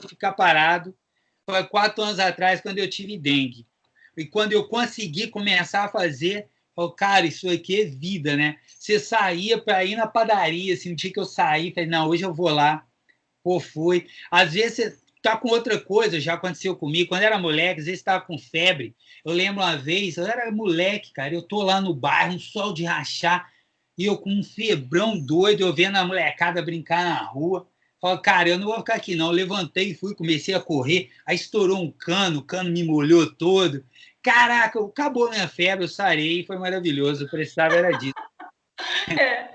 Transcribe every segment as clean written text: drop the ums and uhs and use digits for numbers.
ficar parado. Foi 4 anos atrás, quando eu tive dengue. E quando eu consegui começar a fazer, eu, cara, isso aqui é vida, né? Você saía para ir na padaria, assim, um dia que eu saí, falei, não, hoje eu vou lá. Pô, fui. Às vezes você tá com outra coisa, já aconteceu comigo. Quando eu era moleque, às vezes estava com febre. Eu lembro uma vez, eu era moleque, cara, eu tô lá no bairro, um sol de rachar, e eu com um febrão doido, eu vendo a molecada brincar na rua. Falo, cara, eu não vou ficar aqui não. Eu levantei e fui, comecei a correr, aí estourou um cano, o cano me molhou todo. Caraca, acabou minha febre, eu sarei, foi maravilhoso, eu precisava era disso. É.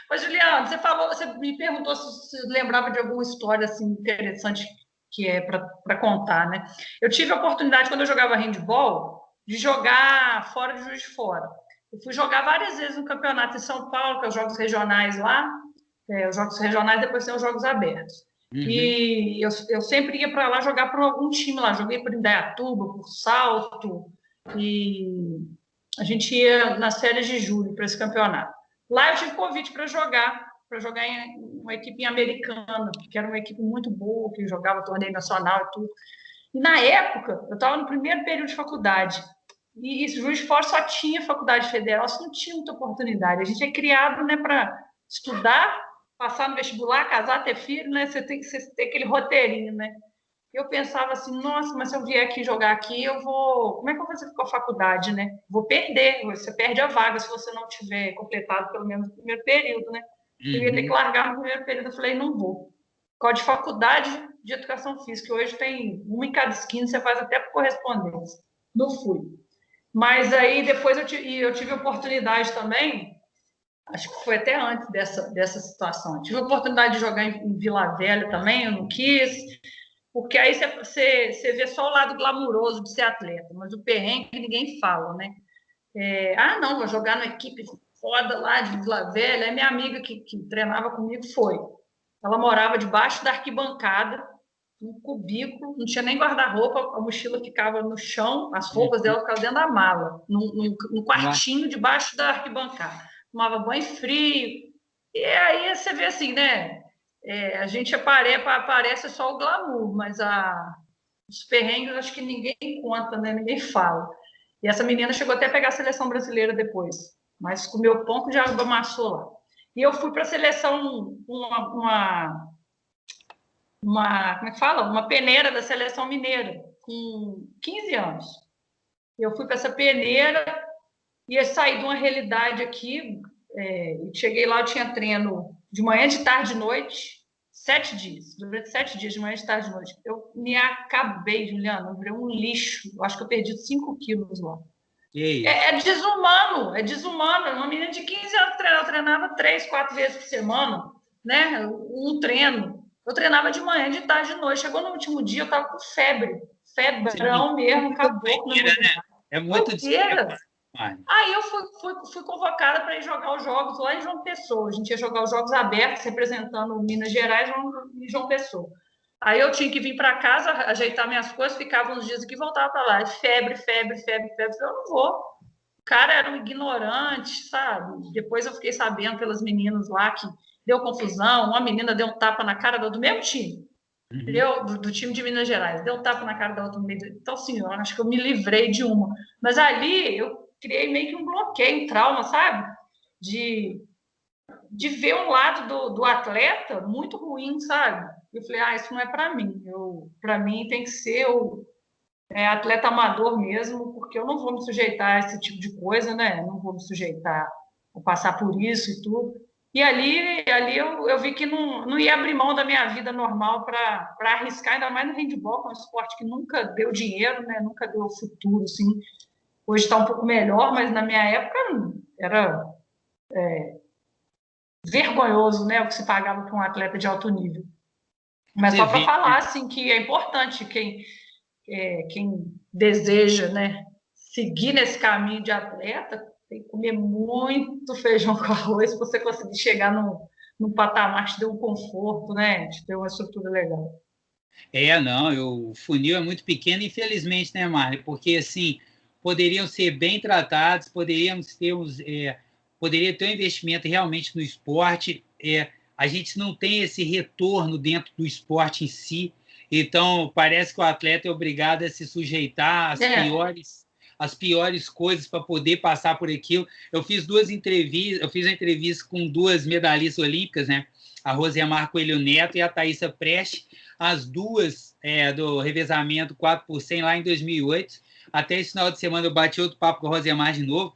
Mas, Juliano, você me perguntou se você lembrava de alguma história assim, interessante que é para contar, né? Eu tive a oportunidade, quando eu jogava handball, de jogar fora de Juiz de Fora. Eu fui jogar várias vezes no campeonato em São Paulo, que é os jogos regionais lá, os jogos regionais, depois tem os jogos abertos. Uhum. E eu sempre ia para lá jogar por algum time lá. Joguei por Indaiatuba, por Salto, e a gente ia nas férias de julho para esse campeonato. Lá eu tive convite para jogar em uma equipe americana, que era uma equipe muito boa, que jogava torneio nacional e tudo. E na época, eu estava no primeiro período de faculdade, e Juiz de Fora só tinha faculdade federal, você não tinha muita oportunidade. A gente é criado, né, para estudar, passar no vestibular, casar, ter filho, né? Você tem que ter aquele roteirinho, né? Eu pensava assim, nossa, mas se eu vier aqui jogar aqui, eu vou. Como é que eu vou fazer com a faculdade, né? Vou perder, você perde a vaga se você não tiver completado pelo menos o primeiro período, né? Eu ia ter que Uhum. largar no primeiro período. Eu falei, não vou. Código de faculdade de educação física, hoje tem uma em cada esquina, você faz até por correspondência. Não fui. Mas aí depois eu tive a oportunidade também, acho que foi até antes dessa situação. Eu tive a oportunidade de jogar em Vila Velha também, eu não quis. Porque aí você vê só o lado glamuroso de ser atleta, mas o perrengue ninguém fala, né? Não, vou jogar numa equipe foda lá de Vila Velha. Aí minha amiga que treinava comigo foi. Ela morava debaixo da arquibancada, num cubículo, não tinha nem guarda-roupa, a mochila ficava no chão, as roupas dela ficavam dentro da mala, num quartinho debaixo da arquibancada. Tomava banho frio. E aí você vê assim, né? A gente aparece só o glamour, mas os perrengues acho que ninguém conta, né? Ninguém fala. E essa menina chegou até a pegar a seleção brasileira depois, mas comeu pão de água amassou lá. E eu fui para a seleção, como é que fala? Uma peneira da seleção mineira, com 15 anos. Eu fui para essa peneira, ia sair de uma realidade aqui, cheguei lá, eu tinha treino de manhã, de tarde, de noite, 7 dias, durante 7 dias, de manhã, de tarde, de noite. Eu me acabei, Juliana, eu virei um lixo, eu acho que eu perdi 5 quilos lá. Que isso? É desumano. Uma menina de 15 anos treinava 3, 4 vezes por semana, né? Um treino. Eu treinava de manhã, de tarde, de noite. Chegou no último dia, eu tava com febre. Sim, Febrão mesmo, muita acabou com a minha doideira, né? imunidade. É muito Doideira. despreparo, mano. Aí eu fui convocada para ir jogar os jogos lá em João Pessoa. A gente ia jogar os jogos abertos, representando Minas Gerais em João Pessoa. Aí eu tinha que vir para casa, ajeitar minhas coisas, ficava uns dias aqui e voltava para lá. Febre, febre, febre, febre. Eu não vou. O cara era um ignorante, sabe? Depois eu fiquei sabendo pelas meninas lá que deu confusão. Uma menina deu um tapa na cara do mesmo time, Uhum. do time de Minas Gerais, deu um tapa na cara da outra. Então, assim, eu acho que eu me livrei de uma. Mas ali eu criei meio que um bloqueio, um trauma, sabe? De, de ver um lado do atleta muito ruim, sabe? Eu falei, isso não é para mim. Para mim tem que ser atleta amador mesmo, porque eu não vou me sujeitar a esse tipo de coisa, né? Não vou me sujeitar a passar por isso e tudo. E ali eu vi que não ia abrir mão da minha vida normal para arriscar, ainda mais no handball, que é um esporte que nunca deu dinheiro, né? Nunca deu futuro, assim. Hoje está um pouco melhor, mas na minha época era vergonhoso, né? O que se pagava para um atleta de alto nível. Mas Você só para vê, falar, assim, que é importante quem deseja, né, seguir nesse caminho de atleta, tem que comer muito feijão com arroz para você conseguir chegar num patamar que te dê um conforto, né, te dê uma estrutura legal. o funil é muito pequeno, infelizmente, né, Marley? Porque, assim, poderiam ser bem tratados, poderia ter um investimento realmente no esporte. A gente não tem esse retorno dentro do esporte em si. Então, parece que o atleta é obrigado a se sujeitar às piores coisas para poder passar por aquilo. Eu fiz uma entrevista com duas medalhistas olímpicas, né? A Rosemar Coelho Neto e a Thaisa Preste, as duas do revezamento 4x100 lá em 2008. Até esse final de semana eu bati outro papo com a Rosemar de novo.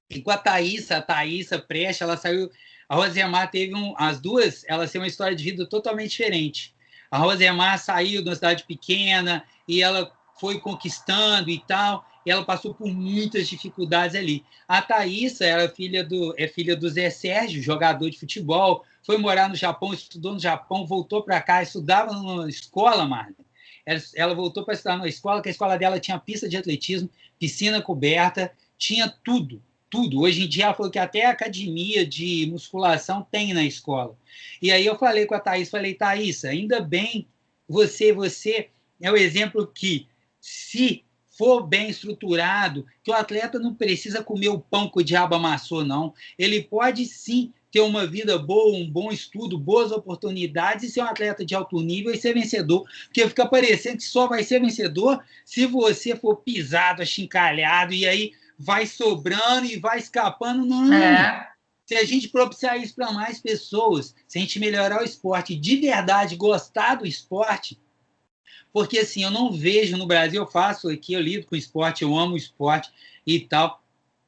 E com a Thaisa Preste, ela saiu... A Rosemar teve as duas, elas têm uma história de vida totalmente diferente. A Rosemar saiu de uma cidade pequena e ela foi conquistando e tal, e ela passou por muitas dificuldades ali. A Thaisa era filha do Zé Sérgio, jogador de futebol, foi morar no Japão, estudou no Japão, voltou para cá, estudava numa escola, Marlon. Ela voltou para estudar numa escola, que a escola dela tinha pista de atletismo, piscina coberta, tinha tudo. Tudo. Hoje em dia, ela falou que até a academia de musculação tem na escola. E aí eu falei com a Thaís, Thaís, ainda bem, você é o exemplo que, se for bem estruturado, que o atleta não precisa comer o pão que o diabo amassou, não. Ele pode, sim, ter uma vida boa, um bom estudo, boas oportunidades e ser um atleta de alto nível e ser vencedor. Porque fica parecendo que só vai ser vencedor se você for pisado, achincalhado, e aí vai sobrando e vai escapando. Não. Se a gente propiciar isso para mais pessoas, se a gente melhorar o esporte, de verdade gostar do esporte, porque assim, eu não vejo no Brasil, eu faço aqui, eu lido com esporte, eu amo esporte e tal,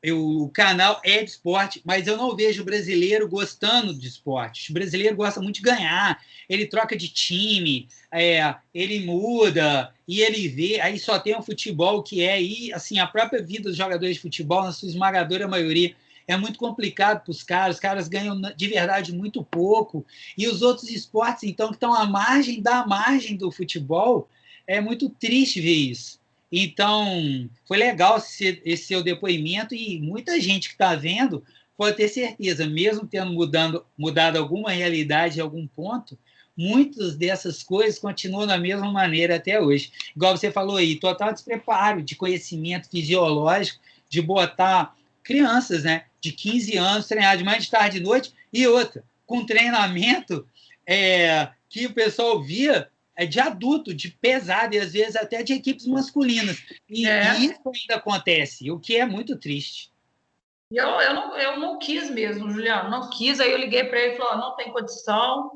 o canal é de esporte, mas eu não vejo o brasileiro gostando de esporte. O brasileiro gosta muito de ganhar, ele troca de time, ele muda, e ele vê, aí só tem o futebol que e assim, a própria vida dos jogadores de futebol, na sua esmagadora maioria, é muito complicado para os caras ganham de verdade muito pouco, e os outros esportes, então, que estão à margem da margem do futebol, é muito triste ver isso. Então, foi legal esse seu depoimento, e muita gente que está vendo pode ter certeza, mesmo tendo mudado alguma realidade em algum ponto, muitas dessas coisas continuam da mesma maneira até hoje. Igual você falou aí, total despreparo de conhecimento fisiológico, de botar crianças, né, de 15 anos, treinar de manhã, de tarde, de noite, e outra, com treinamento que o pessoal via de adulto, de pesado, e às vezes até de equipes masculinas. E isso ainda acontece, o que é muito triste. Eu não quis mesmo, Juliano, não quis. Aí eu liguei para ele e falei, não tem condição.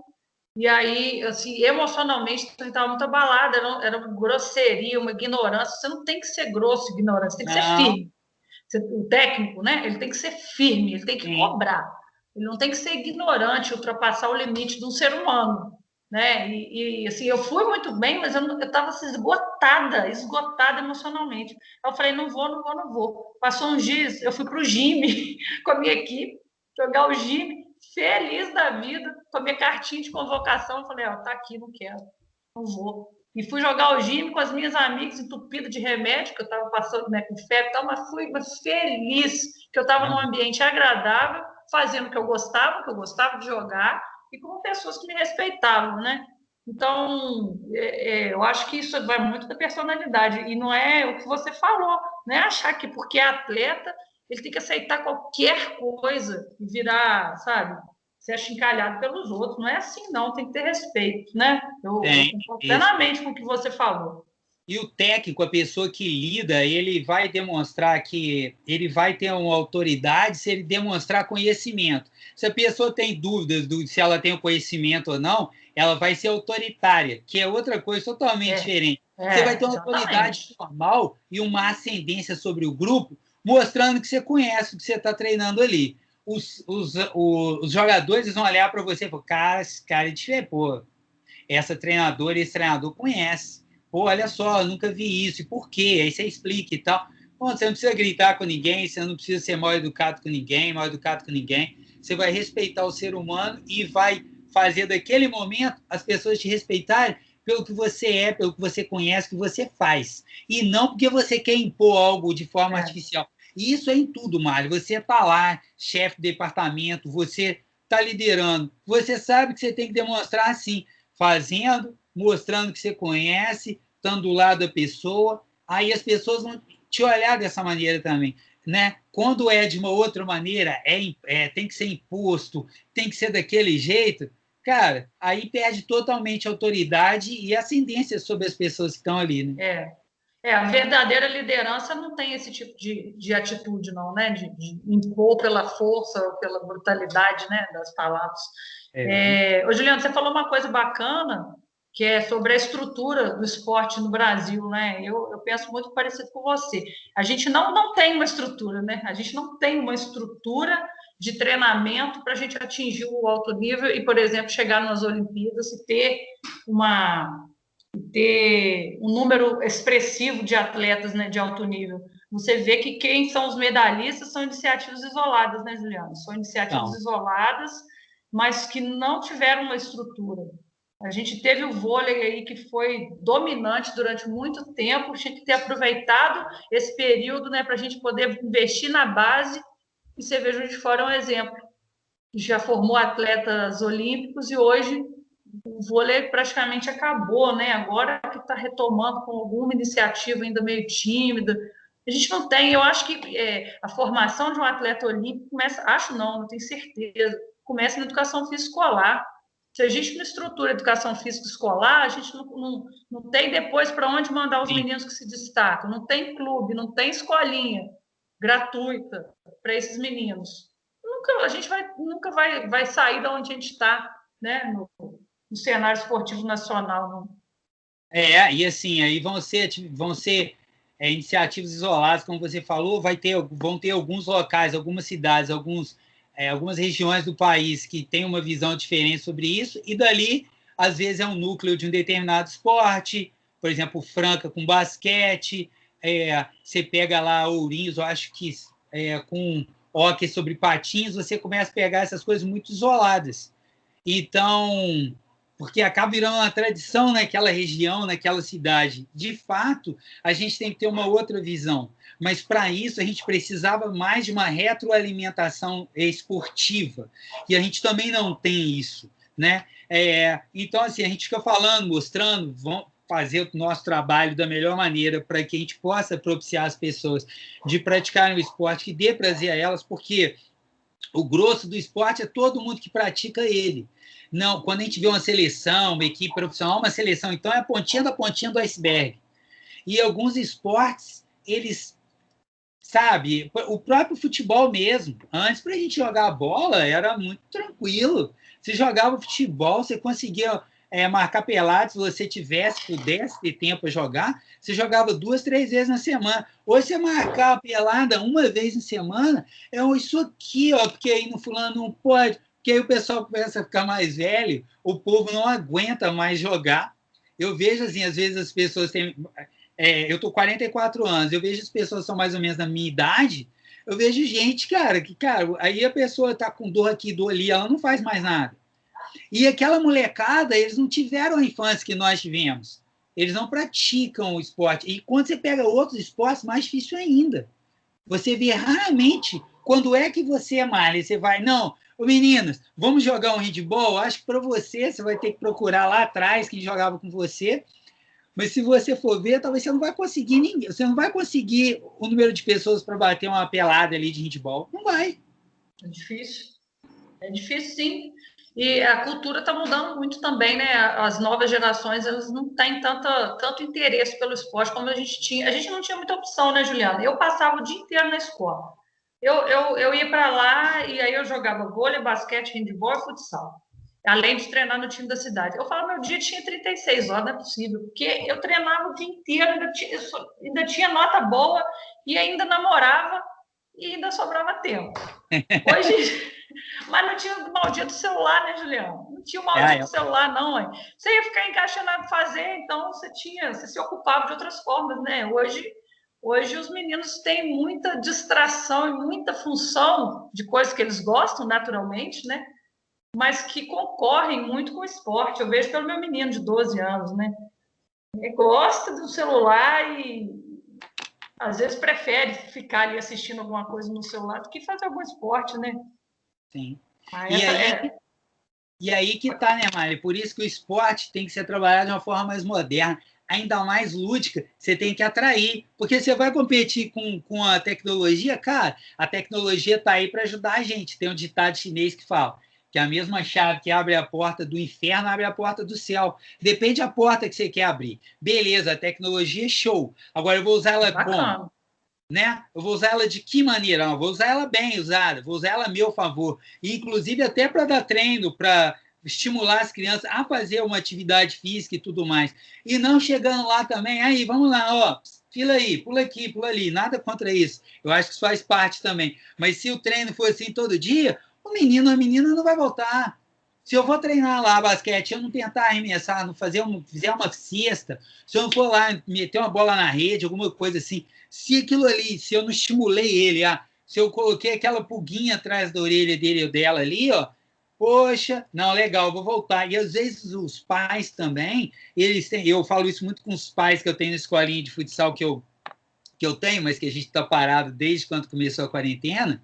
E aí, assim, emocionalmente, ele estava muito abalado, era uma grosseria, uma ignorância. Você não tem que ser grosso, ignorante, você tem que ser firme. O técnico, né? Ele tem que ser firme, ele tem que cobrar. Ele não tem que ser ignorante, ultrapassar o limite de um ser humano, né? E assim, eu fui muito bem, mas eu estava assim, esgotada emocionalmente. Eu falei, não vou. Passou uns dias, eu fui para o gym com a minha equipe, jogar o gym, feliz da vida, com a minha cartinha de convocação. Eu falei, tá aqui, não quero, não vou. E fui jogar o gym com as minhas amigas, entupida de remédio, que eu estava passando, né, com febre e tal, mas fui feliz, que eu estava num ambiente agradável, fazendo o que eu gostava de jogar, e com pessoas que me respeitavam, né? Então, eu acho que isso vai muito da personalidade, e não é o que você falou, não é achar que porque é atleta, ele tem que aceitar qualquer coisa e virar, sabe, ser achincalhado pelos outros. Não é assim, não, tem que ter respeito, né? Eu concordo plenamente com o que você falou. E o técnico, a pessoa que lida, ele vai demonstrar que ele vai ter uma autoridade se ele demonstrar conhecimento. Se a pessoa tem dúvidas se ela tem o conhecimento ou não, ela vai ser autoritária, que é outra coisa totalmente diferente. Você vai ter uma autoridade formal e uma ascendência sobre o grupo, mostrando que você conhece o que você está treinando ali. Os jogadores vão olhar para você e falar, cara, esse cara é diferente, pô, esse treinador conhece. Pô, olha só, eu nunca vi isso, e por quê? Aí você explica e tal. Bom, você não precisa gritar com ninguém, você não precisa ser mal educado com ninguém, você vai respeitar o ser humano e vai fazer daquele momento as pessoas te respeitarem pelo que você é, pelo que você conhece, que você faz. E não porque você quer impor algo de forma artificial. E isso é em tudo, Mário. Você está lá, chefe de departamento, você está liderando. Você sabe que você tem que demonstrar assim, fazendo, mostrando que você conhece, estando do lado da pessoa, aí as pessoas vão te olhar dessa maneira também. Né? Quando é de uma outra maneira, tem que ser imposto, tem que ser daquele jeito, cara, aí perde totalmente a autoridade e ascendência sobre as pessoas que estão ali, né? A verdadeira liderança não tem esse tipo de atitude, não, né? De impor pela força ou pela brutalidade, né, das palavras. Ô, Juliano, você falou uma coisa bacana, que é sobre a estrutura do esporte no Brasil, né? Eu penso muito parecido com você. A gente não tem uma estrutura, né? A gente não tem uma estrutura de treinamento para a gente atingir o alto nível e, por exemplo, chegar nas Olimpíadas e ter um número expressivo de atletas, né, de alto nível. Você vê que quem são os medalhistas são iniciativas isoladas, né, Juliano? São iniciativas isoladas, mas que não tiveram uma estrutura. A gente teve o vôlei aí que foi dominante durante muito tempo, tinha que ter aproveitado esse período, né, para a gente poder investir na base, e você vê Juiz de Fora é um exemplo. Já formou atletas olímpicos e hoje o vôlei praticamente acabou, né? Agora que está retomando com alguma iniciativa ainda meio tímida. A gente não tem, eu acho que a formação de um atleta olímpico começa, acho não tenho certeza, começa na educação física escolar. Se a gente não estrutura a educação física escolar, a gente não tem depois para onde mandar os meninos que se destacam. Não tem clube, não tem escolinha gratuita para esses meninos. A gente nunca vai sair de onde a gente está, né? No cenário esportivo nacional. Não. E assim, aí vão ser iniciativas isoladas, como você falou, vão ter alguns locais, algumas cidades, algumas regiões do país que têm uma visão diferente sobre isso, e dali, às vezes, é um núcleo de um determinado esporte, por exemplo, Franca com basquete, você pega lá Ourinhos, eu acho que com hóquei sobre patins, você começa a pegar essas coisas muito isoladas. Então, porque acaba virando uma tradição naquela região, naquela cidade. De fato, a gente tem que ter uma outra visão. Mas, para isso, a gente precisava mais de uma retroalimentação esportiva. E a gente também não tem isso, né? Então, assim, a gente fica falando, mostrando, vamos fazer o nosso trabalho da melhor maneira para que a gente possa propiciar as pessoas de praticarem o esporte que dê prazer a elas, porque o grosso do esporte é todo mundo que pratica ele. Não, quando a gente vê uma seleção, uma equipe profissional, uma seleção, então é a pontinha da pontinha do iceberg. E alguns esportes, eles, sabe, o próprio futebol mesmo, antes para a gente jogar bola era muito tranquilo. Você jogava futebol, você conseguia marcar pelado, se você pudesse ter tempo para jogar, você jogava 2, 3 vezes na semana. Hoje você marcar a pelada uma vez na semana, isso aqui, ó, porque aí no fulano não pode, porque aí o pessoal começa a ficar mais velho, o povo não aguenta mais jogar. Eu vejo, assim, às vezes as pessoas têm... eu tô 44 anos, eu vejo as pessoas que são mais ou menos da minha idade, eu vejo gente, cara, aí a pessoa tá com dor aqui, dor ali, ela não faz mais nada. E aquela molecada, eles não tiveram a infância que nós tivemos. Eles não praticam o esporte. E quando você pega outros esportes, mais difícil ainda. Você vê raramente quando é que você é malha. Você vai, não, meninas, vamos jogar um handball? Acho que para você vai ter que procurar lá atrás quem jogava com você. Mas se você for ver, talvez você não vai conseguir ninguém. Você não vai conseguir o número de pessoas para bater uma pelada ali de handball. Não vai. É difícil. É difícil, sim. E a cultura está mudando muito também, né? As novas gerações, elas não têm tanto interesse pelo esporte como a gente tinha. A gente não tinha muita opção, né, Juliana? Eu passava o dia inteiro na escola. Eu ia para lá e aí eu jogava vôlei, basquete, handebol e futsal. Além de treinar no time da cidade. Eu falo, meu dia tinha 36 horas, não é possível. Porque eu treinava o dia inteiro, ainda tinha nota boa e ainda namorava e ainda sobrava tempo. Hoje... Mas não tinha o maldito celular, né, Juliano? Não tinha o maldito celular, não. Hein? Você ia ficar encaixonado fazer, então você se ocupava de outras formas, né? Hoje os meninos têm muita distração e muita função de coisas que eles gostam naturalmente, né? Mas que concorrem muito com o esporte. Eu vejo pelo meu menino de 12 anos, né? Ele gosta do celular e às vezes prefere ficar ali assistindo alguma coisa no celular do que fazer algum esporte, né? Sim. E aí que tá, né, Mari? Por isso que o esporte tem que ser trabalhado de uma forma mais moderna, ainda mais lúdica, você tem que atrair. Porque você vai competir com a tecnologia, cara, a tecnologia tá aí para ajudar a gente. Tem um ditado chinês que fala que a mesma chave que abre a porta do inferno abre a porta do céu. Depende da porta que você quer abrir. Beleza, a tecnologia é show. Agora eu vou usar ela como? Né? Eu vou usar ela de que maneira? Eu vou usar ela bem usada, vou usar ela a meu favor. E, inclusive, até para dar treino, para estimular as crianças a fazer uma atividade física e tudo mais. E não chegando lá também, aí, vamos lá, ó, fila aí, pula aqui, pula ali, nada contra isso. Eu acho que isso faz parte também. Mas se o treino for assim todo dia, o menino, a menina não vai voltar. Se eu vou treinar lá basquete, eu não tentar arremessar, não fizer uma cesta, se eu não for lá meter uma bola na rede, alguma coisa assim, se aquilo ali, se eu não estimulei ele, se eu coloquei aquela pulguinha atrás da orelha dele ou dela ali, ó, poxa, não, legal, vou voltar. E às vezes os pais também, eles têm, eu falo isso muito com os pais que eu tenho na escolinha de futsal que eu tenho, mas que a gente está parado desde quando começou a quarentena,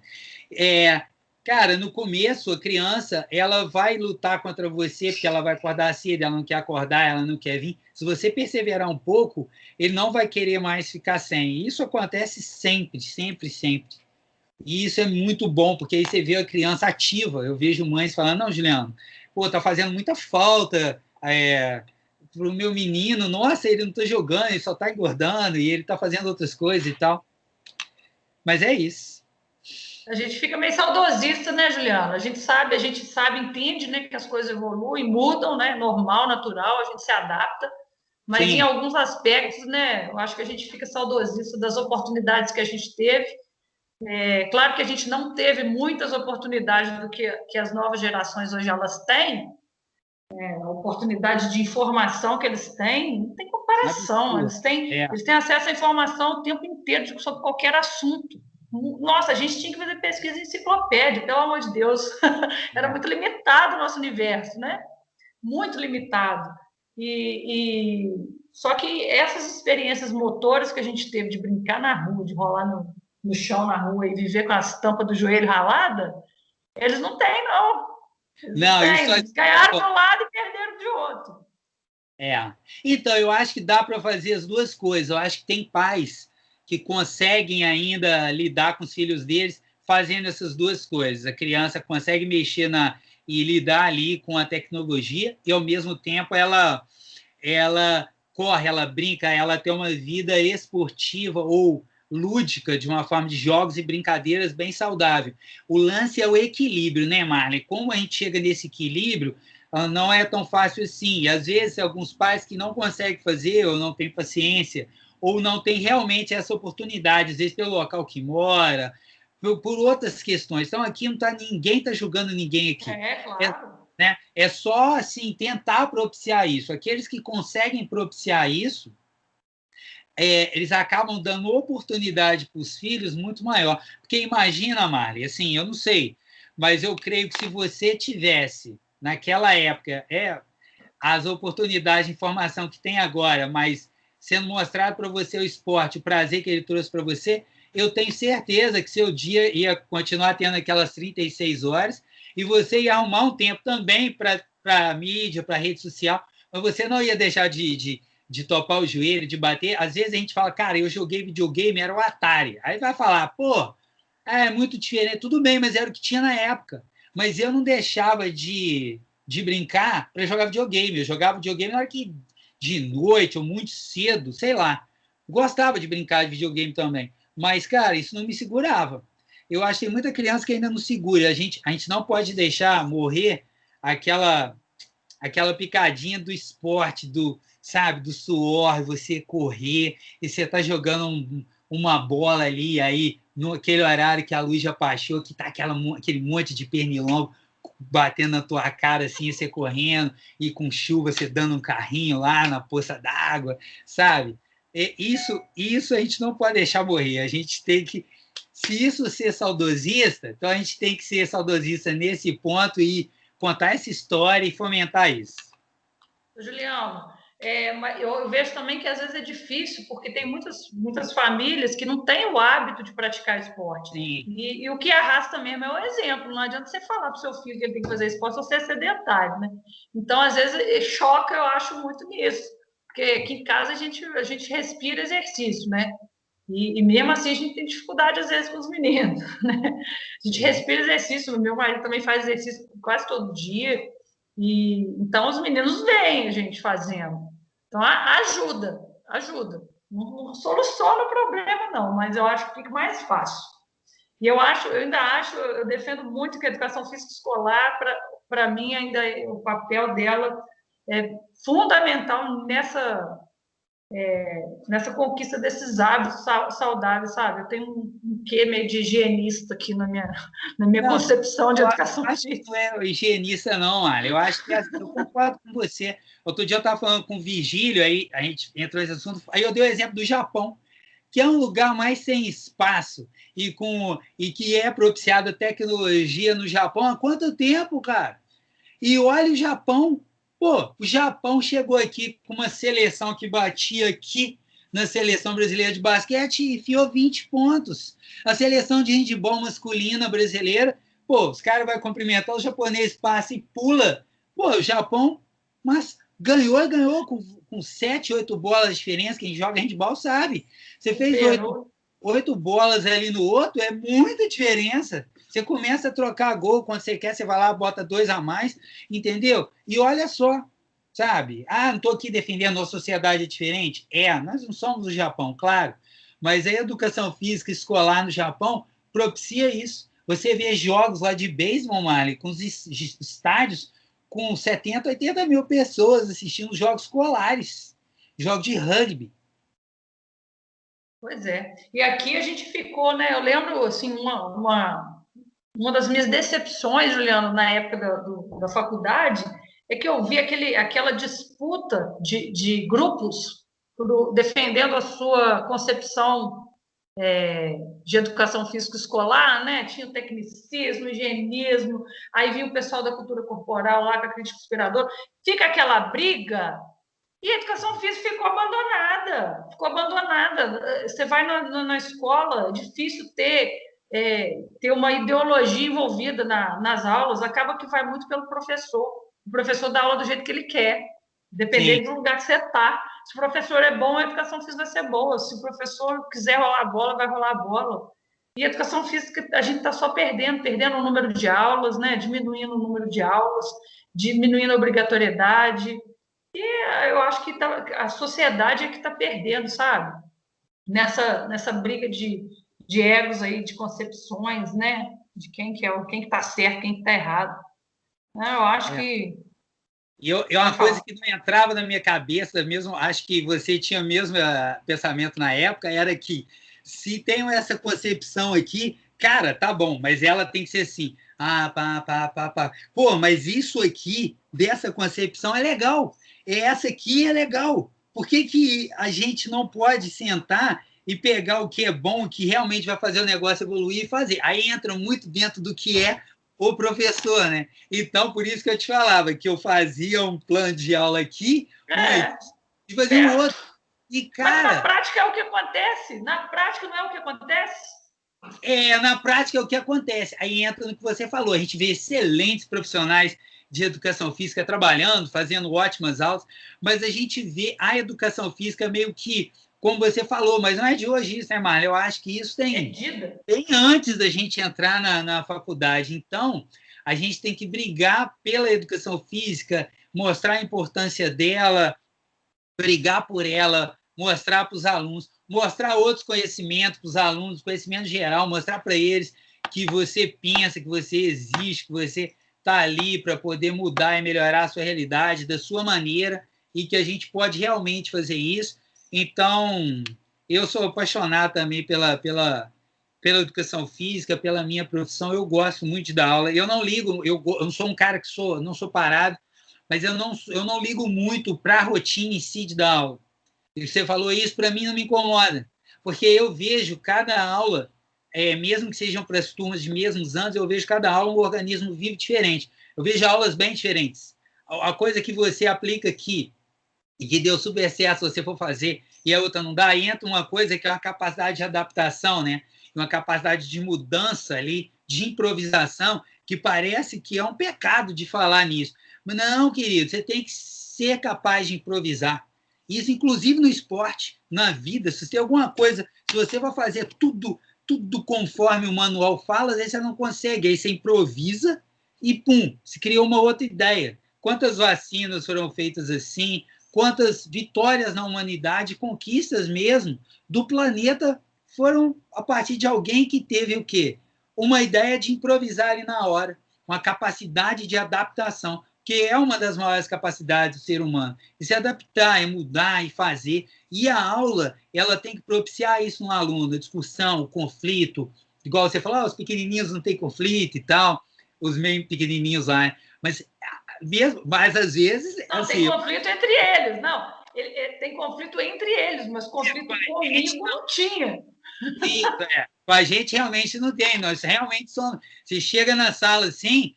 cara, no começo, a criança, ela vai lutar contra você porque ela vai acordar cedo, ela não quer acordar, ela não quer vir. Se você perseverar um pouco, ele não vai querer mais ficar sem. Isso acontece sempre, sempre, sempre. E isso é muito bom, porque aí você vê a criança ativa. Eu vejo mães falando, não, Juliano, pô, tá fazendo muita falta pro meu menino. Nossa, ele não tá jogando, ele só tá engordando e ele tá fazendo outras coisas e tal. Mas é isso. A gente fica meio saudosista, né, Juliana? A gente sabe, entende, né, que as coisas evoluem, mudam, né? Normal, natural, a gente se adapta. Mas Sim. em alguns aspectos, né, eu acho que a gente fica saudosista das oportunidades que a gente teve. Claro que a gente não teve muitas oportunidades do que as novas gerações hoje elas têm, a oportunidade de informação que eles têm, não tem comparação. Eles têm acesso à informação o tempo inteiro sobre qualquer assunto. Nossa, a gente tinha que fazer pesquisa em enciclopédia, pelo amor de Deus. Era muito limitado o nosso universo, né? Muito limitado. Só que essas experiências motoras que a gente teve de brincar na rua, de rolar no chão na rua e viver com as tampas do joelho ralada, eles não têm, não. Não, isso Eles ganharam de um lado e perderam de outro. Então, eu acho que dá para fazer as duas coisas. Eu acho que tem pais que conseguem ainda lidar com os filhos deles fazendo essas duas coisas. A criança consegue mexer e lidar ali com a tecnologia e, ao mesmo tempo, ela corre, ela brinca, ela tem uma vida esportiva ou lúdica, de uma forma de jogos e brincadeiras bem saudável. O lance é o equilíbrio, né, Marley? Como a gente chega nesse equilíbrio, não é tão fácil assim. E, às vezes, alguns pais que não conseguem fazer, ou não têm paciência, ou não têm realmente essa oportunidade, às vezes pelo local que mora, por outras questões. Então, aqui não tá, ninguém está julgando ninguém aqui. Claro. Né? É só assim, tentar propiciar isso. Aqueles que conseguem propiciar isso, eles acabam dando oportunidade para os filhos muito maior. Porque imagina, Marli, assim, eu não sei, mas eu creio que se você tivesse, naquela época, as oportunidades de informação que tem agora, mas sendo mostrado para você o esporte, o prazer que ele trouxe para você, eu tenho certeza que seu dia ia continuar tendo aquelas 36 horas e você ia arrumar um tempo também para a mídia, para a rede social, mas você não ia deixar de topar o joelho, de bater. Às vezes a gente fala, cara, eu joguei videogame, era o Atari. Aí vai falar, pô, é muito diferente. Tudo bem, mas era o que tinha na época. Mas eu não deixava de brincar para jogar videogame. Eu jogava videogame na hora que de noite ou muito cedo, sei lá. Gostava de brincar de videogame também. Mas, cara, isso não me segurava. Eu acho que tem muita criança que ainda não segura. A gente não pode deixar morrer aquela picadinha do esporte, sabe, do suor, você correr, e você tá jogando uma bola ali, aí, naquele horário que a luz já baixou, que tá aquele monte de pernilongo batendo na tua cara, assim, você correndo, e com chuva você dando um carrinho lá na poça d'água, sabe? Isso a gente não pode deixar morrer. A gente tem que, se isso ser saudosista, então a gente tem que ser saudosista nesse ponto e contar essa história e fomentar isso. Juliano, eu vejo também que às vezes é difícil, porque tem muitas famílias que não têm o hábito de praticar esporte. E o que arrasta mesmo é o exemplo. Não adianta você falar para o seu filho que ele tem que fazer esporte se você é sedentário, né? Então, às vezes, choca, eu acho, muito nisso. Porque aqui em casa a gente respira exercício, né? E mesmo assim a gente tem dificuldade às vezes com os meninos, né? A gente respira exercício, meu marido também faz exercício quase todo dia, e então os meninos veem a gente fazendo. Então ajuda, ajuda. Não soluciona o problema, não, mas eu acho que fica mais fácil. E eu ainda acho, eu defendo muito que a educação física escolar, para mim, ainda o papel dela é fundamental nessa conquista desses hábitos saudáveis, sabe? Eu tenho um quê meio de higienista aqui na minha Não, concepção de eu educação acho que não física. é higienista, não, Mário. Eu acho que eu concordo com você. Outro dia eu estava falando com o Virgílio, aí a gente entrou nesse assunto, aí eu dei o exemplo do Japão, que é um lugar mais sem espaço e que é propiciado a tecnologia no Japão há quanto tempo, cara? E olha o Japão. Pô, o Japão chegou aqui com uma seleção que batia aqui na seleção brasileira de basquete e enfiou 20 pontos. A seleção de handebol masculina brasileira, pô, os caras vão cumprimentar, o japonês passa e pula. Pô, o Japão, mas ganhou com 7, 8 bolas de diferença. Quem joga handebol sabe. Você fez oito bolas ali no outro, é muita diferença. Você começa a trocar gol quando você quer, você vai lá, bota 2 a mais, entendeu? E olha só, sabe? Ah, não estou aqui defendendo a sociedade diferente. Nós não somos o Japão, claro, mas a educação física escolar no Japão propicia isso. Você vê jogos lá de beisebol, Marley, com os estádios com 70, 80 mil pessoas assistindo jogos escolares, jogos de rugby. Pois é. E aqui a gente ficou, né? Eu lembro, assim, uma das minhas decepções, Juliano, na época da faculdade, é que eu vi aquela disputa de grupos defendendo a sua concepção de educação física escolar, né? Tinha o tecnicismo, o higienismo, aí vinha o pessoal da cultura corporal lá com a crítica inspiradora. Fica aquela briga e a educação física ficou abandonada. Ficou abandonada. Você vai na escola, é difícil ter uma ideologia envolvida nas aulas, acaba que vai muito pelo professor. O professor dá aula do jeito que ele quer, dependendo Sim. do lugar que você está. Se o professor é bom, a educação física vai ser boa. Se o professor quiser rolar a bola, vai rolar a bola. E a educação física, a gente está só perdendo o número de aulas, né? Diminuindo o número de aulas, diminuindo a obrigatoriedade. Eu acho que a sociedade é que está perdendo, sabe? Nessa briga de egos aí, de concepções, né? De quem que está certo, quem que está errado. Eu acho que... E uma coisa que não entrava na minha cabeça, mesmo, acho que você tinha o mesmo pensamento na época, era que se tem essa concepção aqui, cara, tá bom, mas ela tem que ser assim. Pô, mas isso aqui, dessa concepção, é legal. Essa aqui é legal. Por que a gente não pode sentar e pegar o que é bom, que realmente vai fazer o negócio evoluir e fazer? Aí entra muito dentro do que é o professor, né? Então, por isso que eu te falava que eu fazia um plano de aula aqui, e fazia um outro. E, mas na cara, prática é o que acontece. Na prática não é o que acontece. na prática é o que acontece. Aí entra no que você falou. A gente vê excelentes profissionais de educação física trabalhando, fazendo ótimas aulas, mas a gente vê a educação física meio que, como você falou, mas não é de hoje isso, né, Marla? Eu acho que isso tem antes da gente entrar na faculdade. Então, a gente tem que brigar pela educação física, mostrar a importância dela, brigar por ela, mostrar para os alunos, mostrar outros conhecimentos para os alunos, conhecimento geral, mostrar para eles que você pensa, que você existe, que você está ali para poder mudar e melhorar a sua realidade da sua maneira e que a gente pode realmente fazer isso. Então, eu sou apaixonado também pela educação física, pela minha profissão. Eu gosto muito de dar aula. Eu não ligo, eu não sou um cara que não sou parado, mas eu não ligo muito para a rotina em si de dar aula. E você falou isso, para mim não me incomoda, porque eu vejo cada aula, mesmo que sejam para as turmas de mesmos anos, eu vejo cada aula um organismo vivo diferente. Eu vejo aulas bem diferentes. A coisa que você aplica aqui e que deu super certo se você for fazer e a outra não dá, aí entra uma coisa que é uma capacidade de adaptação, né? Uma capacidade de mudança ali, de improvisação, que parece que é um pecado de falar nisso. Mas não, querido, você tem que ser capaz de improvisar. Isso, inclusive no esporte, na vida, se tem alguma coisa, se você vai fazer tudo conforme o manual fala, às vezes você não consegue, aí você improvisa e, pum, se criou uma outra ideia. Quantas vacinas foram feitas assim, quantas vitórias na humanidade, conquistas mesmo do planeta foram a partir de alguém que teve o quê? Uma ideia de improvisar ali na hora, uma capacidade de adaptação, que é uma das maiores capacidades do ser humano, de se adaptar, mudar e fazer. E a aula, ela tem que propiciar isso no aluno, a discussão, o conflito, igual você falou, os pequenininhos não têm conflito e tal, os meio pequenininhos lá, mas às vezes... Não, assim, tem conflito entre eles, não. Tem conflito entre eles, mas conflito comigo não tinha. Isso, com a gente realmente não tem, nós realmente somos... Você chega na sala assim,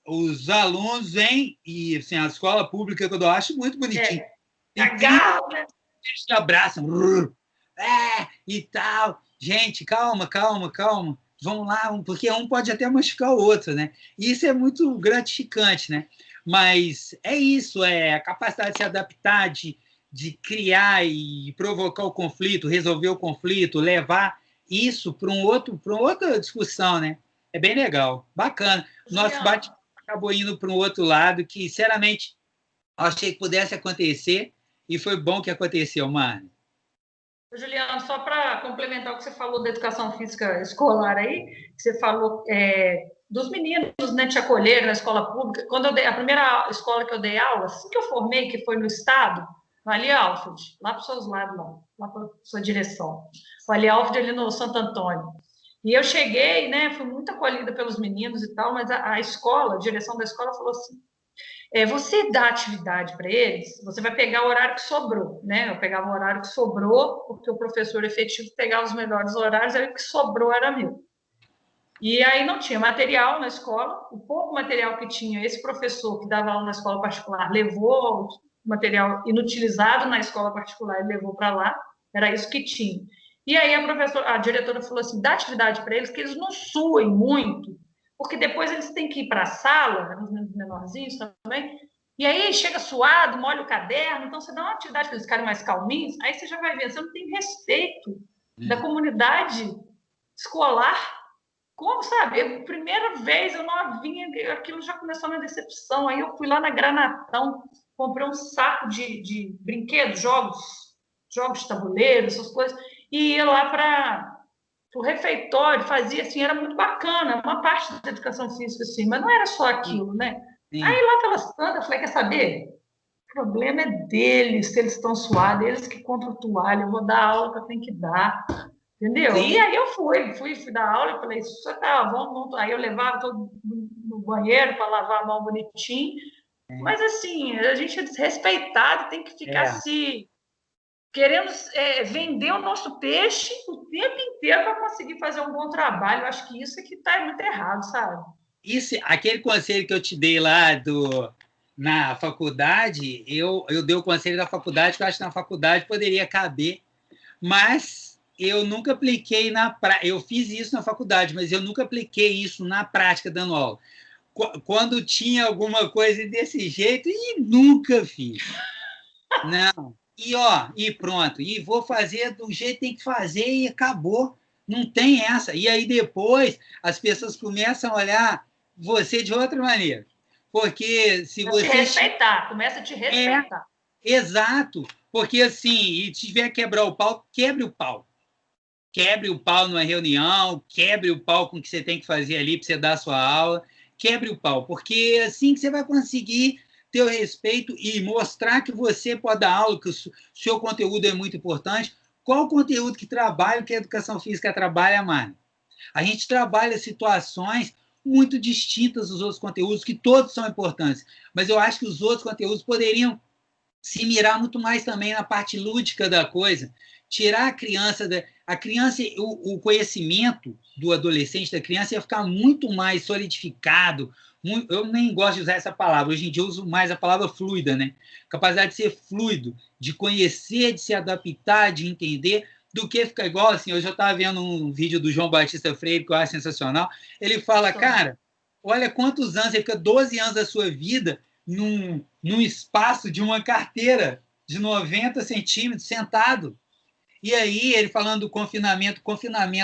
os alunos vêm, e assim, a escola pública que eu acho muito bonitinho. Legal, né? Eles se abraçam, e tal. Gente, calma. Vamos lá, porque um pode até machucar o outro, né? E isso é muito gratificante, né? Mas é isso, é a capacidade de se adaptar, de criar e provocar o conflito, resolver o conflito, levar isso para uma outra discussão, né? É bem legal, bacana. Nosso bate acabou indo para um outro lado que, sinceramente, eu achei que pudesse acontecer e foi bom que aconteceu, Marne. Juliano, só para complementar o que você falou da educação física escolar aí, que você falou dos meninos, né, te acolher na escola pública. Quando eu dei a primeira escola que eu dei aula, assim que eu formei, que foi no estado, no Ali Alfred, lá para os seus lados, lá para a sua direção. O Ali Alfred ali no Santo Antônio. E eu cheguei, né, fui muito acolhida pelos meninos e tal, mas a escola, a direção da escola falou assim, você dá atividade para eles, você vai pegar o horário que sobrou, né? Eu pegava o horário que sobrou, porque o professor efetivo pegava os melhores horários, aí o que sobrou era meu. E aí não tinha material na escola, o pouco material que tinha, esse professor que dava aula na escola particular levou o material inutilizado na escola particular e levou para lá, era isso que tinha. E aí a diretora falou assim, dá atividade para eles, que eles não suem muito, porque depois eles têm que ir para a sala, os menorzinhos também, e aí chega suado, molha o caderno, então você dá uma atividade para eles ficarem mais calminhos, aí você já vai ver, você não tem respeito da comunidade escolar. Como, sabe? Primeira vez eu novinha, aquilo já começou na decepção. Aí eu fui lá na Granatão, comprei um saco de brinquedos, jogos de tabuleiro, essas coisas, e ia lá para o refeitório, fazia assim, era muito bacana, uma parte da educação física, assim, mas não era só aquilo, né? Sim. Aí lá pelas tantas, eu falei, quer saber? O problema é deles, se eles estão suados, eles que compram toalha, eu vou dar a aula que eu tenho que dar. Entendeu? Sim. E aí eu fui dar aula e falei, isso tá, vamos. Aí eu levava todo no banheiro para lavar a mão bonitinho. Mas assim, a gente é desrespeitado, tem que ficar se querendo vender o nosso peixe o tempo inteiro para conseguir fazer um bom trabalho. Eu acho que isso é que está muito errado, sabe? Isso, aquele conselho que eu te dei lá na faculdade, eu dei o conselho da faculdade, que eu acho que na faculdade poderia caber, mas eu nunca apliquei na prática. Eu fiz isso na faculdade, mas eu nunca apliquei isso na prática dando aula. Quando tinha alguma coisa desse jeito, e nunca fiz. Não. E pronto. E vou fazer do jeito que tem que fazer e acabou. Não tem essa. E aí depois as pessoas começam a olhar você de outra maneira. Porque se você... Te respeitar, começa a te respeitar. Exato. Porque assim, e tiver que quebrar o pau, quebre o pau. Quebre o pau numa reunião, quebre o pau com o que você tem que fazer ali para você dar a sua aula, quebre o pau, porque é assim que você vai conseguir ter o respeito e mostrar que você pode dar aula, que o seu conteúdo é muito importante. Qual o conteúdo que trabalha, que a educação física trabalha, Mari? A gente trabalha situações muito distintas dos outros conteúdos, que todos são importantes, mas eu acho que os outros conteúdos poderiam se mirar muito mais também na parte lúdica da coisa, tirar a criança o conhecimento do adolescente, da criança, ia ficar muito mais solidificado. Eu nem gosto de usar essa palavra, hoje em dia eu uso mais a palavra fluida, né? Capacidade de ser fluido, de conhecer, de se adaptar, de entender, do que ficar igual assim. Hoje eu estava vendo um vídeo do João Batista Freire, que eu acho sensacional. Ele fala, cara, olha quantos anos, você fica 12 anos da sua vida num espaço de uma carteira de 90 centímetros, sentado. E aí, ele falando do confinamento,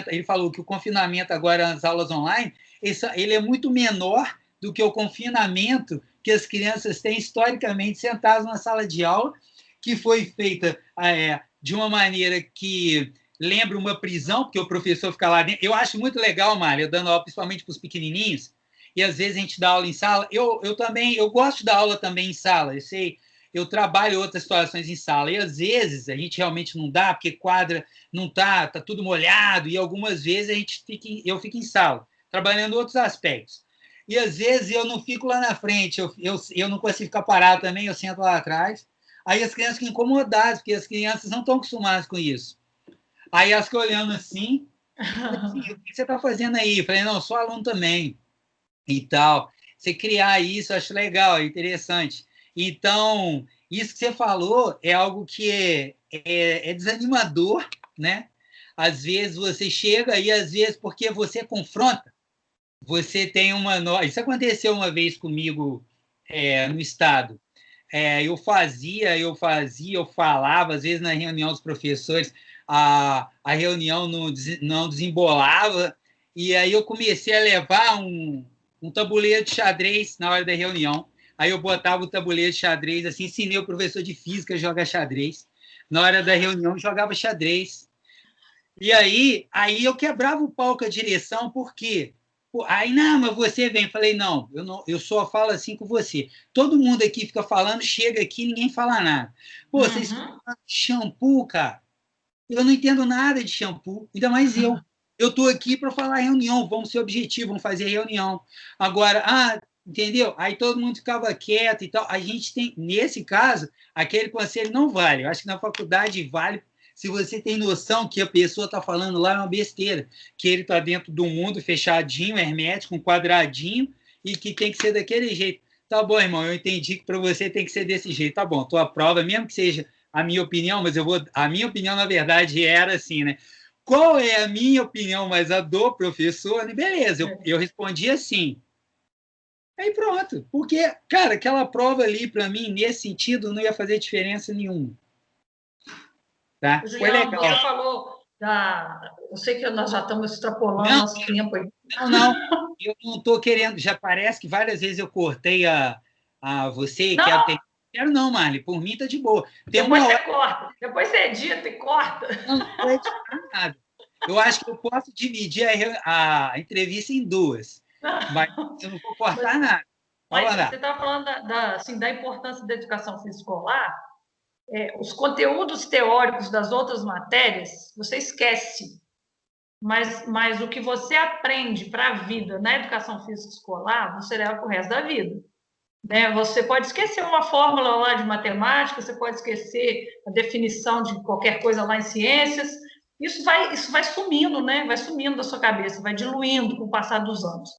ele falou que o confinamento agora nas aulas online, ele é muito menor do que o confinamento que as crianças têm historicamente sentadas na sala de aula, que foi feita de uma maneira que lembra uma prisão, porque o professor fica lá dentro. Eu acho muito legal, Mário, eu dando aula principalmente para os pequenininhos, e às vezes a gente dá aula em sala. Eu gosto de dar aula também em sala, eu trabalho em outras situações em sala, e às vezes a gente realmente não dá, porque quadra não tá tudo molhado, e algumas vezes eu fico em sala, trabalhando em outros aspectos. E às vezes eu não fico lá na frente, eu não consigo ficar parado também, eu sento lá atrás. Aí as crianças ficam incomodadas, porque as crianças não estão acostumadas com isso. Aí elas ficam olhando assim, o que você está fazendo aí? Eu falei, não, eu sou aluno também, e tal. Você criar isso, eu acho legal, é interessante. Então, isso que você falou é algo que é desanimador, né? Às vezes você chega e, às vezes, porque você confronta, você tem uma... Isso aconteceu uma vez comigo no Estado. Eu falava, às vezes na reunião dos professores, a reunião não desembolava, e aí eu comecei a levar um tabuleiro de xadrez na hora da reunião. Aí eu botava o tabuleiro de xadrez, assim, ensinei o professor de física a jogar xadrez. Na hora da reunião, jogava xadrez. E aí eu quebrava o pau com a direção, por quê? Aí, não, mas você vem. Falei, não, eu só falo assim com você. Todo mundo aqui fica falando, chega aqui, ninguém fala nada. Pô, vocês falam de shampoo, cara. Eu não entendo nada de shampoo, ainda mais eu. Eu estou aqui para falar reunião, vamos ser objetivos, vamos fazer reunião. Agora, entendeu? Aí todo mundo ficava quieto e tal. A gente tem, nesse caso, aquele conselho não vale. Eu acho que na faculdade vale se você tem noção que a pessoa está falando lá é uma besteira, que ele está dentro do mundo fechadinho, hermético, um quadradinho, e que tem que ser daquele jeito. Tá bom, irmão, eu entendi que para você tem que ser desse jeito. Tá bom, tua prova, mesmo que seja a minha opinião, mas a minha opinião, na verdade, era assim, né? Qual é a minha opinião, mas a do professor? Beleza, eu respondi assim. Aí pronto. Porque, cara, aquela prova ali, para mim, nesse sentido, não ia fazer diferença nenhuma. Tá? Foi legal. Você falou eu sei que nós já estamos extrapolando nosso tempo aí. Não. Eu não estou querendo. Já parece que várias vezes eu cortei a você e quero não, Marli. Por mim tá de boa. Depois você corta. Depois você edita e corta. Não vou editar nada. Eu acho que eu posso dividir a entrevista em duas. Mas eu não vou cortar nada. Mas você estava falando assim, da importância da educação física escolar. Os conteúdos teóricos das outras matérias, você esquece. Mas o que você aprende para a vida na educação física escolar, você leva para o resto da vida. Né? Você pode esquecer uma fórmula lá de matemática, você pode esquecer a definição de qualquer coisa lá em ciências. Isso vai sumindo, né? Vai sumindo da sua cabeça, vai diluindo com o passar dos anos.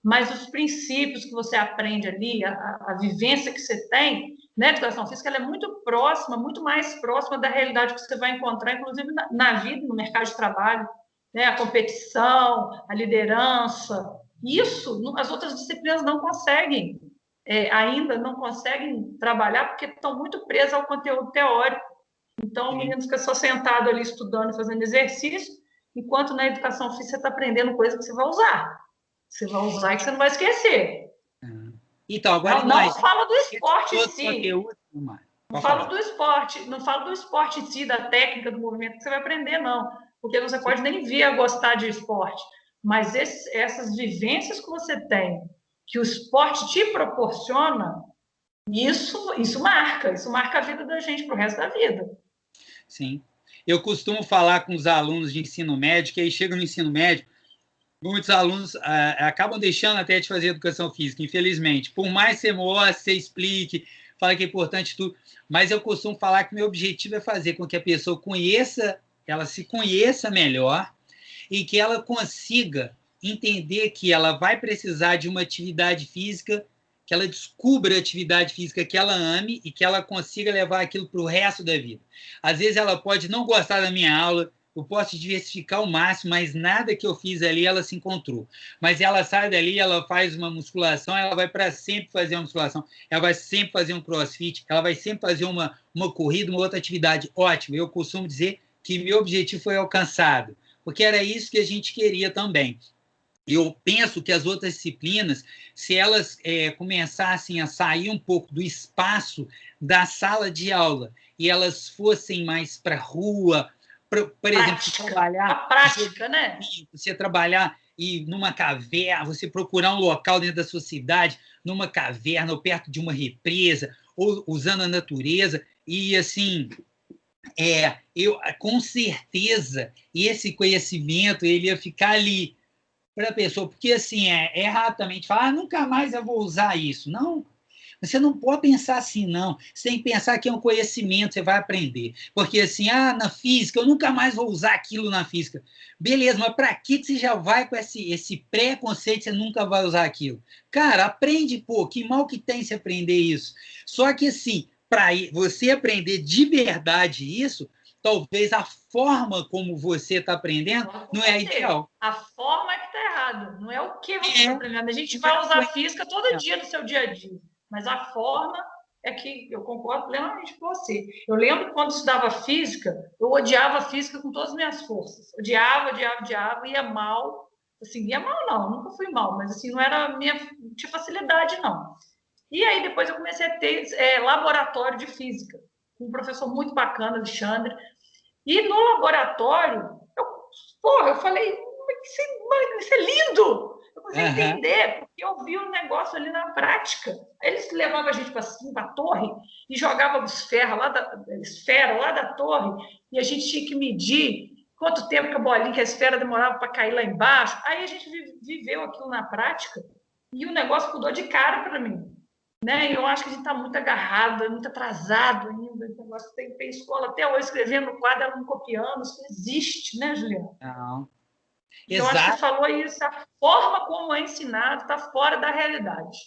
Mas os princípios que você aprende ali, a vivência que você tem na educação física, ela é muito próxima, muito mais próxima da realidade que você vai encontrar, inclusive na vida, no mercado de trabalho, né? A competição, a liderança. Isso as outras disciplinas não conseguem, ainda não conseguem trabalhar porque estão muito presas ao conteúdo teórico. Então, o menino fica só sentado ali estudando e fazendo exercício, enquanto na educação física você está aprendendo coisa que você vai usar. Você vai usar e que você não vai esquecer. Então, agora não fala do esporte em si. Conteúdo, não falo do esporte, não falo do esporte em si, da técnica, do movimento que você vai aprender, não. Porque você pode nem vir a gostar de esporte. Mas essas vivências que você tem, que o esporte te proporciona, isso marca a vida da gente para o resto da vida. Sim. Eu costumo falar com os alunos de ensino médio, que aí chega no ensino médio, muitos alunos acabam deixando até de fazer educação física, infelizmente. Por mais que você mostre, você explique, fala que é importante tudo, mas eu costumo falar que meu objetivo é fazer com que a pessoa ela se conheça melhor e que ela consiga entender que ela vai precisar de uma atividade física, que ela descubra a atividade física que ela ame e que ela consiga levar aquilo para o resto da vida. Às vezes ela pode não gostar da minha aula, eu posso diversificar ao máximo, mas nada que eu fiz ali ela se encontrou. Mas ela sai dali, ela faz uma musculação, ela vai para sempre fazer uma musculação, ela vai sempre fazer um crossfit, ela vai sempre fazer uma corrida, uma outra atividade. Ótimo, eu costumo dizer que meu objetivo foi alcançado, porque era isso que a gente queria também. Eu penso que as outras disciplinas, se elas começassem a sair um pouco do espaço da sala de aula e elas fossem mais para a rua, por exemplo, trabalhar... A prática, né? Você trabalhar e numa caverna, você procurar um local dentro da sua cidade, numa caverna ou perto de uma represa, ou usando a natureza, e assim... eu com certeza esse conhecimento ele ia ficar ali para a pessoa, porque assim, rapidamente falar, nunca mais eu vou usar isso. Não, você não pode pensar assim, não. Você tem que pensar que é um conhecimento, você vai aprender. Porque assim, na física, eu nunca mais vou usar aquilo na física. Beleza, mas para que você já vai com esse preconceito, você nunca vai usar aquilo? Cara, aprende, pô, que mal que tem se aprender isso. Só que assim, para você aprender de verdade isso, talvez a forma como você está aprendendo não é a ideal. A forma é que está errado, não é o que você está aprendendo. A gente vai usar física todo dia no seu dia a dia, mas a forma é que eu concordo plenamente com você. Eu lembro quando estudava física, eu odiava física com todas as minhas forças. Odiava, ia mal. Assim, ia mal não, nunca fui mal, mas assim, não era a minha facilidade, não. E aí depois eu comecei a ter laboratório de física, com um professor muito bacana, Alexandre. E no laboratório, eu falei, isso é lindo! Eu comecei a entender, porque eu vi o negócio ali na prática. Eles levavam a gente para cima da torre e jogavam esfera lá da torre, e a gente tinha que medir quanto tempo que a esfera demorava para cair lá embaixo. Aí a gente viveu aquilo na prática e o negócio mudou de cara para mim. Né? Eu acho que a gente está muito agarrado, muito atrasado ainda. Tem escola até hoje escrevendo no quadro, ela não copiando. Isso não existe, né, Juliana? Não. Então, acho que você falou isso, a forma como é ensinado está fora da realidade.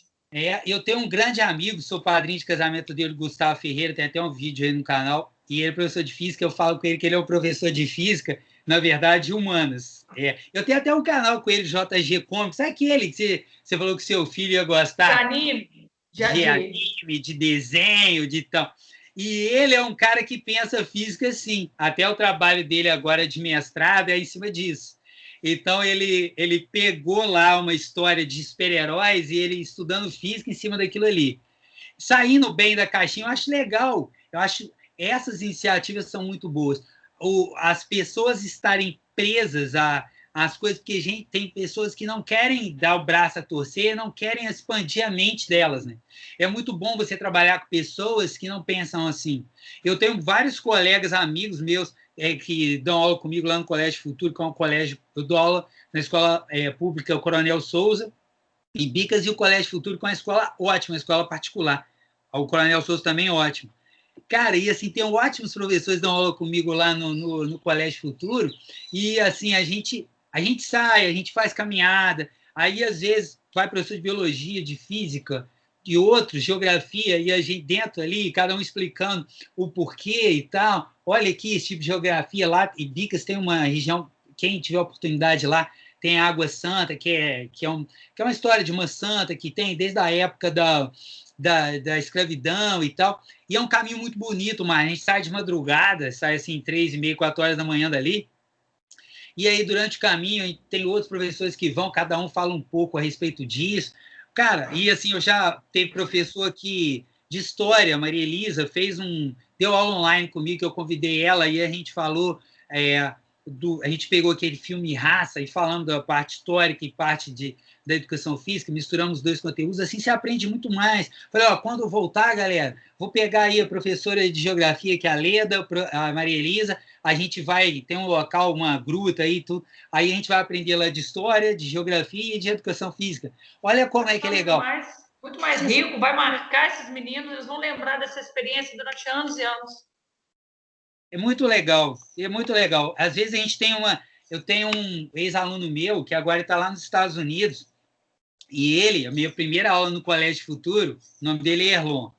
Eu tenho um grande amigo, sou padrinho de casamento dele, Gustavo Ferreira, tem até um vídeo aí no canal, e ele é professor de física, eu falo com ele que ele é um professor de física, na verdade, humanas. Eu tenho até um canal com ele, JG Comics, sabe aquele que você falou que seu filho ia gostar? De anime. De anime, de desenho, de tal. E ele é um cara que pensa física, sim. Até o trabalho dele agora de mestrado é em cima disso. Então, ele pegou lá uma história de super-heróis e ele estudando física em cima daquilo ali. Saindo bem da caixinha, eu acho legal. Eu acho essas iniciativas são muito boas. As pessoas estarem presas às coisas, porque tem pessoas que não querem dar o braço a torcer, não querem expandir a mente delas. Né? É muito bom você trabalhar com pessoas que não pensam assim. Eu tenho vários colegas, amigos meus, que dão aula comigo lá no Colégio Futuro, que é um colégio, eu dou aula na escola pública, o Coronel Souza, em Bicas, e o Colégio Futuro, que é uma escola ótima, uma escola particular. O Coronel Souza também é ótimo. Cara, e assim, tem ótimos professores que dão aula comigo lá no Colégio Futuro, e assim, a gente sai, a gente faz caminhada, aí às vezes vai professor de biologia, de física, de outros, geografia, e a gente dentro ali, cada um explicando o porquê e tal. Olha aqui, esse tipo de geografia lá, e Bicas tem uma região, quem tiver oportunidade lá, tem a Água Santa, que é uma história de uma santa que tem desde a época da escravidão e tal, e é um caminho muito bonito, mas a gente sai de madrugada, sai assim 3h30, 4 horas da manhã dali, e aí durante o caminho tem outros professores que vão, cada um fala um pouco a respeito disso. Cara, e assim, eu já teve professor aqui de história, Maria Elisa, deu aula online comigo, que eu convidei ela, e a gente falou, a gente pegou aquele filme Raça e falamos da parte histórica e parte da educação física, misturamos os dois conteúdos, assim você aprende muito mais. Falei, quando eu voltar, galera, vou pegar aí a professora de geografia, que é a Leda, a Maria Elisa, a gente vai, tem um local, uma gruta aí, tudo, aí a gente vai aprender lá de história, de geografia e de educação física. Olha como é que é legal. Muito mais rico, vai marcar esses meninos, eles vão lembrar dessa experiência durante anos e anos. É muito legal, é muito legal. Às vezes eu tenho um ex-aluno meu que agora está lá nos Estados Unidos, e a minha primeira aula no Colégio Futuro, o nome dele é Erlon.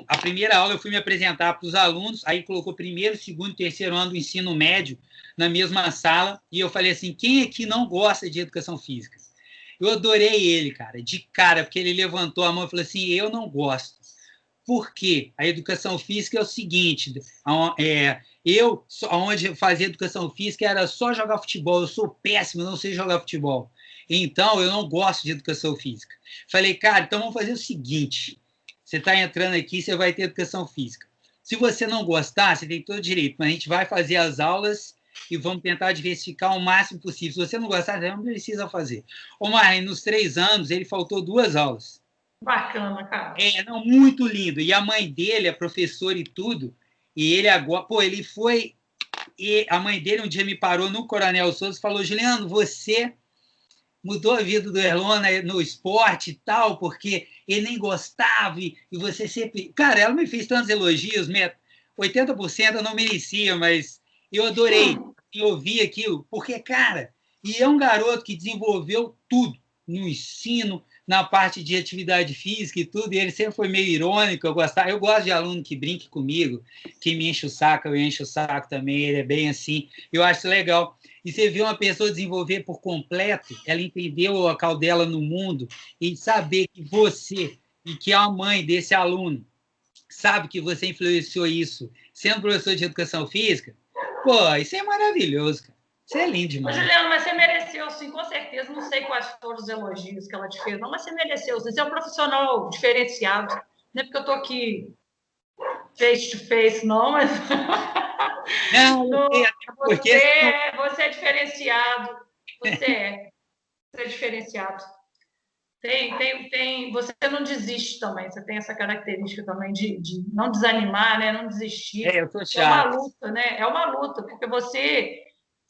a primeira aula eu fui me apresentar para os alunos, aí colocou primeiro, segundo, terceiro ano do ensino médio na mesma sala, e eu falei assim, quem aqui não gosta de educação física? Eu adorei ele, cara, de cara, porque ele levantou a mão e falou assim, eu não gosto. Por quê? A educação física é o seguinte, onde eu fazia educação física era só jogar futebol, eu sou péssimo, não sei jogar futebol. Então, eu não gosto de educação física. Falei, cara, então vamos fazer o seguinte, você está entrando aqui, você vai ter educação física. Se você não gostar, você tem todo o direito, mas a gente vai fazer as aulas e vamos tentar diversificar o máximo possível. Se você não gostar, você não precisa fazer. Omar, nos 3 anos, ele faltou 2 aulas. Bacana, cara. Não, muito lindo. E a mãe dele é professora e tudo, e ele agora, ele foi, e a mãe dele um dia me parou no Coronel Souza e falou, Juliano, você mudou a vida do Erlon no esporte e tal, porque ele nem gostava e você sempre... Cara, ela me fez tantos elogios, 80% eu não merecia, mas eu adorei ouvir aquilo, porque, cara, e é um garoto que desenvolveu tudo no ensino, na parte de atividade física e tudo, e ele sempre foi meio irônico, eu gosto de aluno que brinque comigo, que me enche o saco, eu encho o saco também, ele é bem assim, eu acho legal. E você vê uma pessoa desenvolver por completo, ela entendeu a caudela no mundo, e saber que você, e que a mãe desse aluno, sabe que você influenciou isso, sendo professor de educação física, pô, isso é maravilhoso, cara. Isso é lindo demais. Ô, Juliano, mas você mereceu, sim, com certeza. Não sei quais foram os elogios que ela te fez, não, mas você mereceu. Você é um profissional diferenciado. Não é porque eu estou aqui face to face, não, mas... Não, você é diferenciado. Você é diferenciado. Você não desiste também, você tem essa característica também de não desanimar, né? Não desistir. eu tô chato. É uma luta, né? É uma luta, porque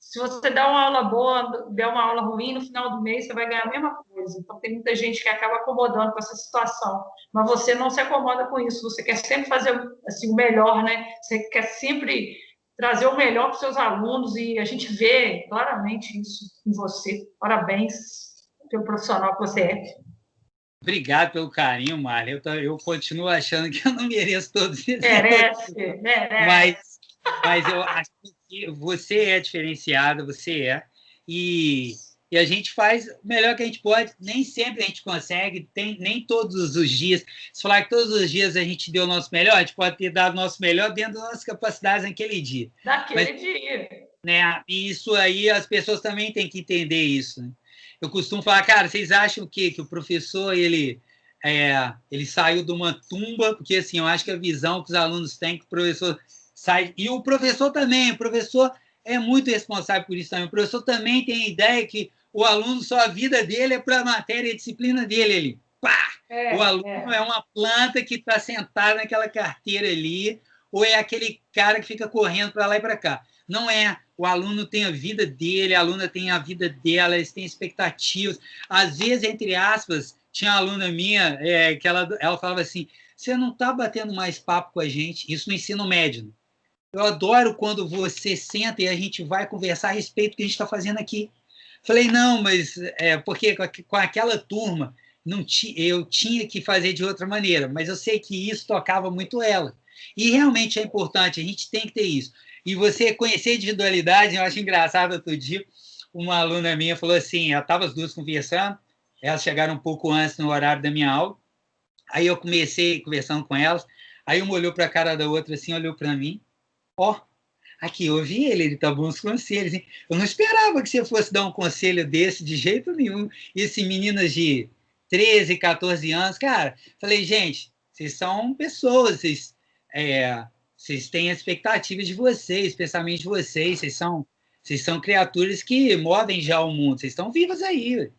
se você dá uma aula boa, der uma aula ruim, no final do mês você vai ganhar a mesma coisa. Então tem muita gente que acaba acomodando com essa situação, mas você não se acomoda com isso, você quer sempre fazer assim, o melhor, né? Você quer sempre trazer o melhor para os seus alunos e a gente vê claramente isso em você. Parabéns pelo profissional que você é. Obrigado pelo carinho, Marla. Eu continuo achando que eu não mereço todos esses merece. Mas eu acho que você é diferenciada, você é. E a gente faz o melhor que a gente pode. Nem sempre a gente consegue, nem todos os dias. Se falar que todos os dias a gente deu o nosso melhor, a gente pode ter dado o nosso melhor dentro das nossas capacidades naquele dia. Naquele dia. Né? E isso aí, as pessoas também têm que entender isso, né? Eu costumo falar, cara, vocês acham o quê? Que o professor, ele saiu de uma tumba, porque assim, eu acho que a visão que os alunos têm que o professor sai... E o professor também, o professor é muito responsável por isso também. O professor também tem a ideia que o aluno, só a vida dele é para a matéria e a disciplina dele ali. Pá! O aluno é uma planta que está sentada naquela carteira ali, ou é aquele cara que fica correndo para lá e para cá. Não é. O aluno tem a vida dele, a aluna tem a vida dela, eles têm expectativas. Às vezes, entre aspas, tinha uma aluna minha que ela falava assim, você não está batendo mais papo com a gente, isso no ensino médio. Eu adoro quando você senta e a gente vai conversar a respeito do que a gente está fazendo aqui. Falei, não, mas porque com aquela turma eu tinha que fazer de outra maneira, mas eu sei que isso tocava muito ela. E realmente é importante, a gente tem que ter isso. E você conhecer a individualidade, eu acho engraçado. Outro dia, uma aluna minha falou assim, estava as duas conversando, elas chegaram um pouco antes no horário da minha aula, aí eu comecei conversando com elas, aí uma olhou para a cara da outra assim, olhou para mim, aqui, eu ouvi ele tá bons conselhos, hein? Eu não esperava que você fosse dar um conselho desse de jeito nenhum. Esse meninas de 13, 14 anos, cara, falei, gente, vocês são pessoas, vocês têm a expectativa de vocês, pensamento de vocês, vocês são criaturas que movem já o mundo, vocês estão vivas aí.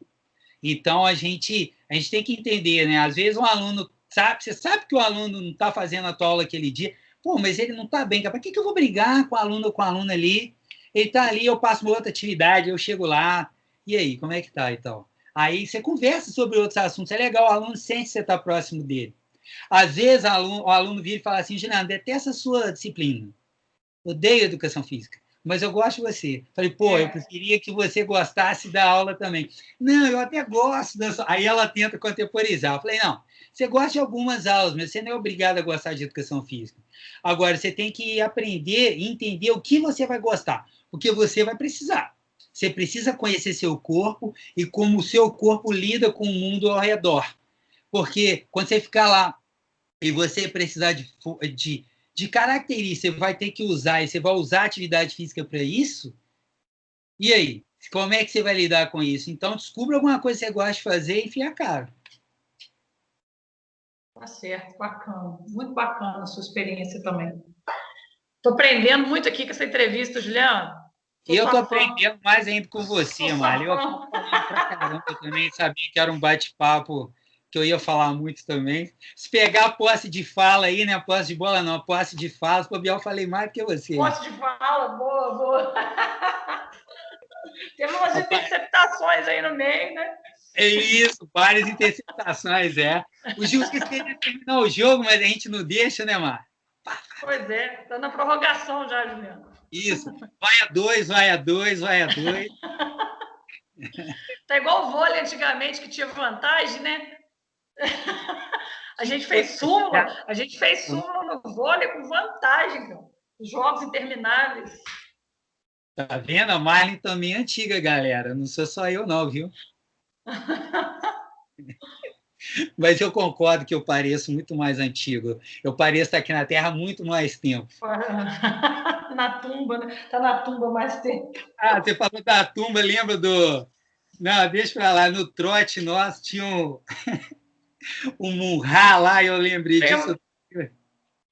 Então, a gente tem que entender, né? Às vezes um aluno, você sabe que o aluno não está fazendo a tua aula aquele dia, pô, mas ele não está bem, para que eu vou brigar com o aluno ou com a aluna ali? Ele está ali, eu passo uma outra atividade, eu chego lá, e aí, como é que tá e tal? Aí você conversa sobre outros assuntos, é legal, o aluno sente que você está próximo dele. Às vezes o aluno vira e fala assim, Juliano, detesta a sua disciplina, odeio educação física. mas eu gosto de você. Falei, pô, eu preferia que você gostasse da aula também. Não, eu até gosto da sua... Aí ela tenta contemporizar. Eu falei, não, você gosta de algumas aulas, mas você não é obrigado a gostar de educação física. Agora, você tem que aprender e entender o que você vai gostar, porque você vai precisar. Você precisa conhecer seu corpo e como o seu corpo lida com o mundo ao redor. Porque quando você ficar lá e você precisar de características, você vai ter que usar, e você vai usar a atividade física para isso, e aí? Como é que você vai lidar com isso? Então, descubra alguma coisa que você gosta de fazer e enfia a cara. Tá certo, bacana. Muito bacana a sua experiência também. Estou aprendendo muito aqui com essa entrevista, Juliana. E eu estou aprendendo mais ainda com você, Mário. Eu estou falando pra caramba também, sabia que era um bate-papo que eu ia falar muito também. Se pegar a posse de fala aí, né? Posse de bola não, posse de fala, o Biel falei mais do que você. Posse de fala, boa, boa. Teve umas interceptações aí no meio, né? É isso, várias interceptações, é. O juiz queria terminar o jogo, mas a gente não deixa, né, Mário? Pois é, está na prorrogação já, Juliano. Isso, vai a dois, vai a dois, vai a dois. Tá igual o vôlei antigamente, que tinha vantagem, né? A gente fez súmula no vôlei com vantagem, cara. Jogos intermináveis. Tá vendo? A Marlin também é antiga, galera. Não sou só eu, não, viu? Mas eu concordo que eu pareço muito mais antigo. Eu pareço estar aqui na Terra há muito mais tempo. Na tumba, né? Tá na tumba mais tempo. Ah, você falou da tumba, lembra do... Não, deixa pra lá. No trote nosso tinha um Munhá lá, eu lembrei disso.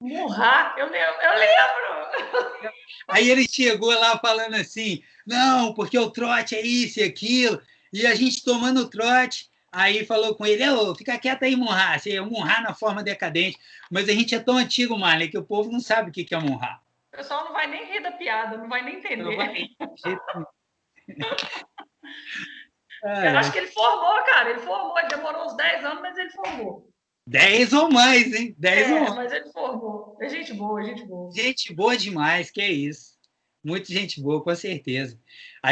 Munhá? Eu lembro. Aí ele chegou lá falando assim, não, porque o trote é isso e aquilo, e a gente tomando o trote, aí falou com ele, fica quieto aí, Munhá, é um Munhá na forma decadente, mas a gente é tão antigo, Marley, que o povo não sabe o que é Munhá. O pessoal não vai nem rir da piada, não vai nem entender. Não vai nem. Eu acho que ele formou, cara, ele demorou uns 10 anos, mas ele formou. 10 ou mais, hein? 10 ou mais. Mas ele formou. É gente boa, gente boa. Gente boa demais, que é isso. Muita gente boa, com certeza.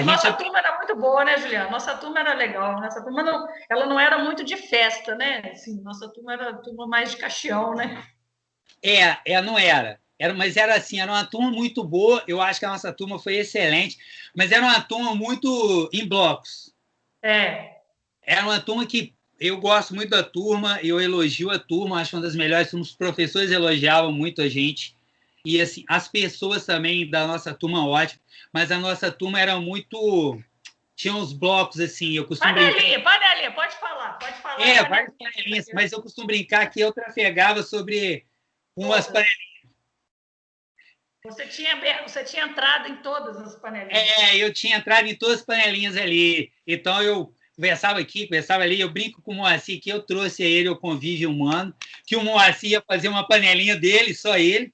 Nossa turma era muito boa, né, Juliana? Nossa turma era legal. Nossa turma ela não era muito de festa, né? Assim, nossa turma era turma mais de caixão, né? Não era. Mas era assim, era uma turma muito boa. Eu acho que a nossa turma foi excelente, mas era uma turma muito em blocos. Era uma turma que eu gosto muito da turma, eu elogio a turma, acho uma das melhores turmas. Os professores elogiavam muito a gente. E assim, as pessoas também da nossa turma, ótimo, mas a nossa turma era muito. Tinha uns blocos assim, eu costumo panelinha, pode falar. Várias panelinhas, mas eu costumo brincar que eu trafegava sobre umas panelinhas. Você tinha entrado em todas as panelinhas. Eu tinha entrado em todas as panelinhas ali. Então eu conversava aqui, conversava ali. Eu brinco com o Moacir que eu trouxe a ele o convívio humano, que o Moacir ia fazer uma panelinha dele, só ele.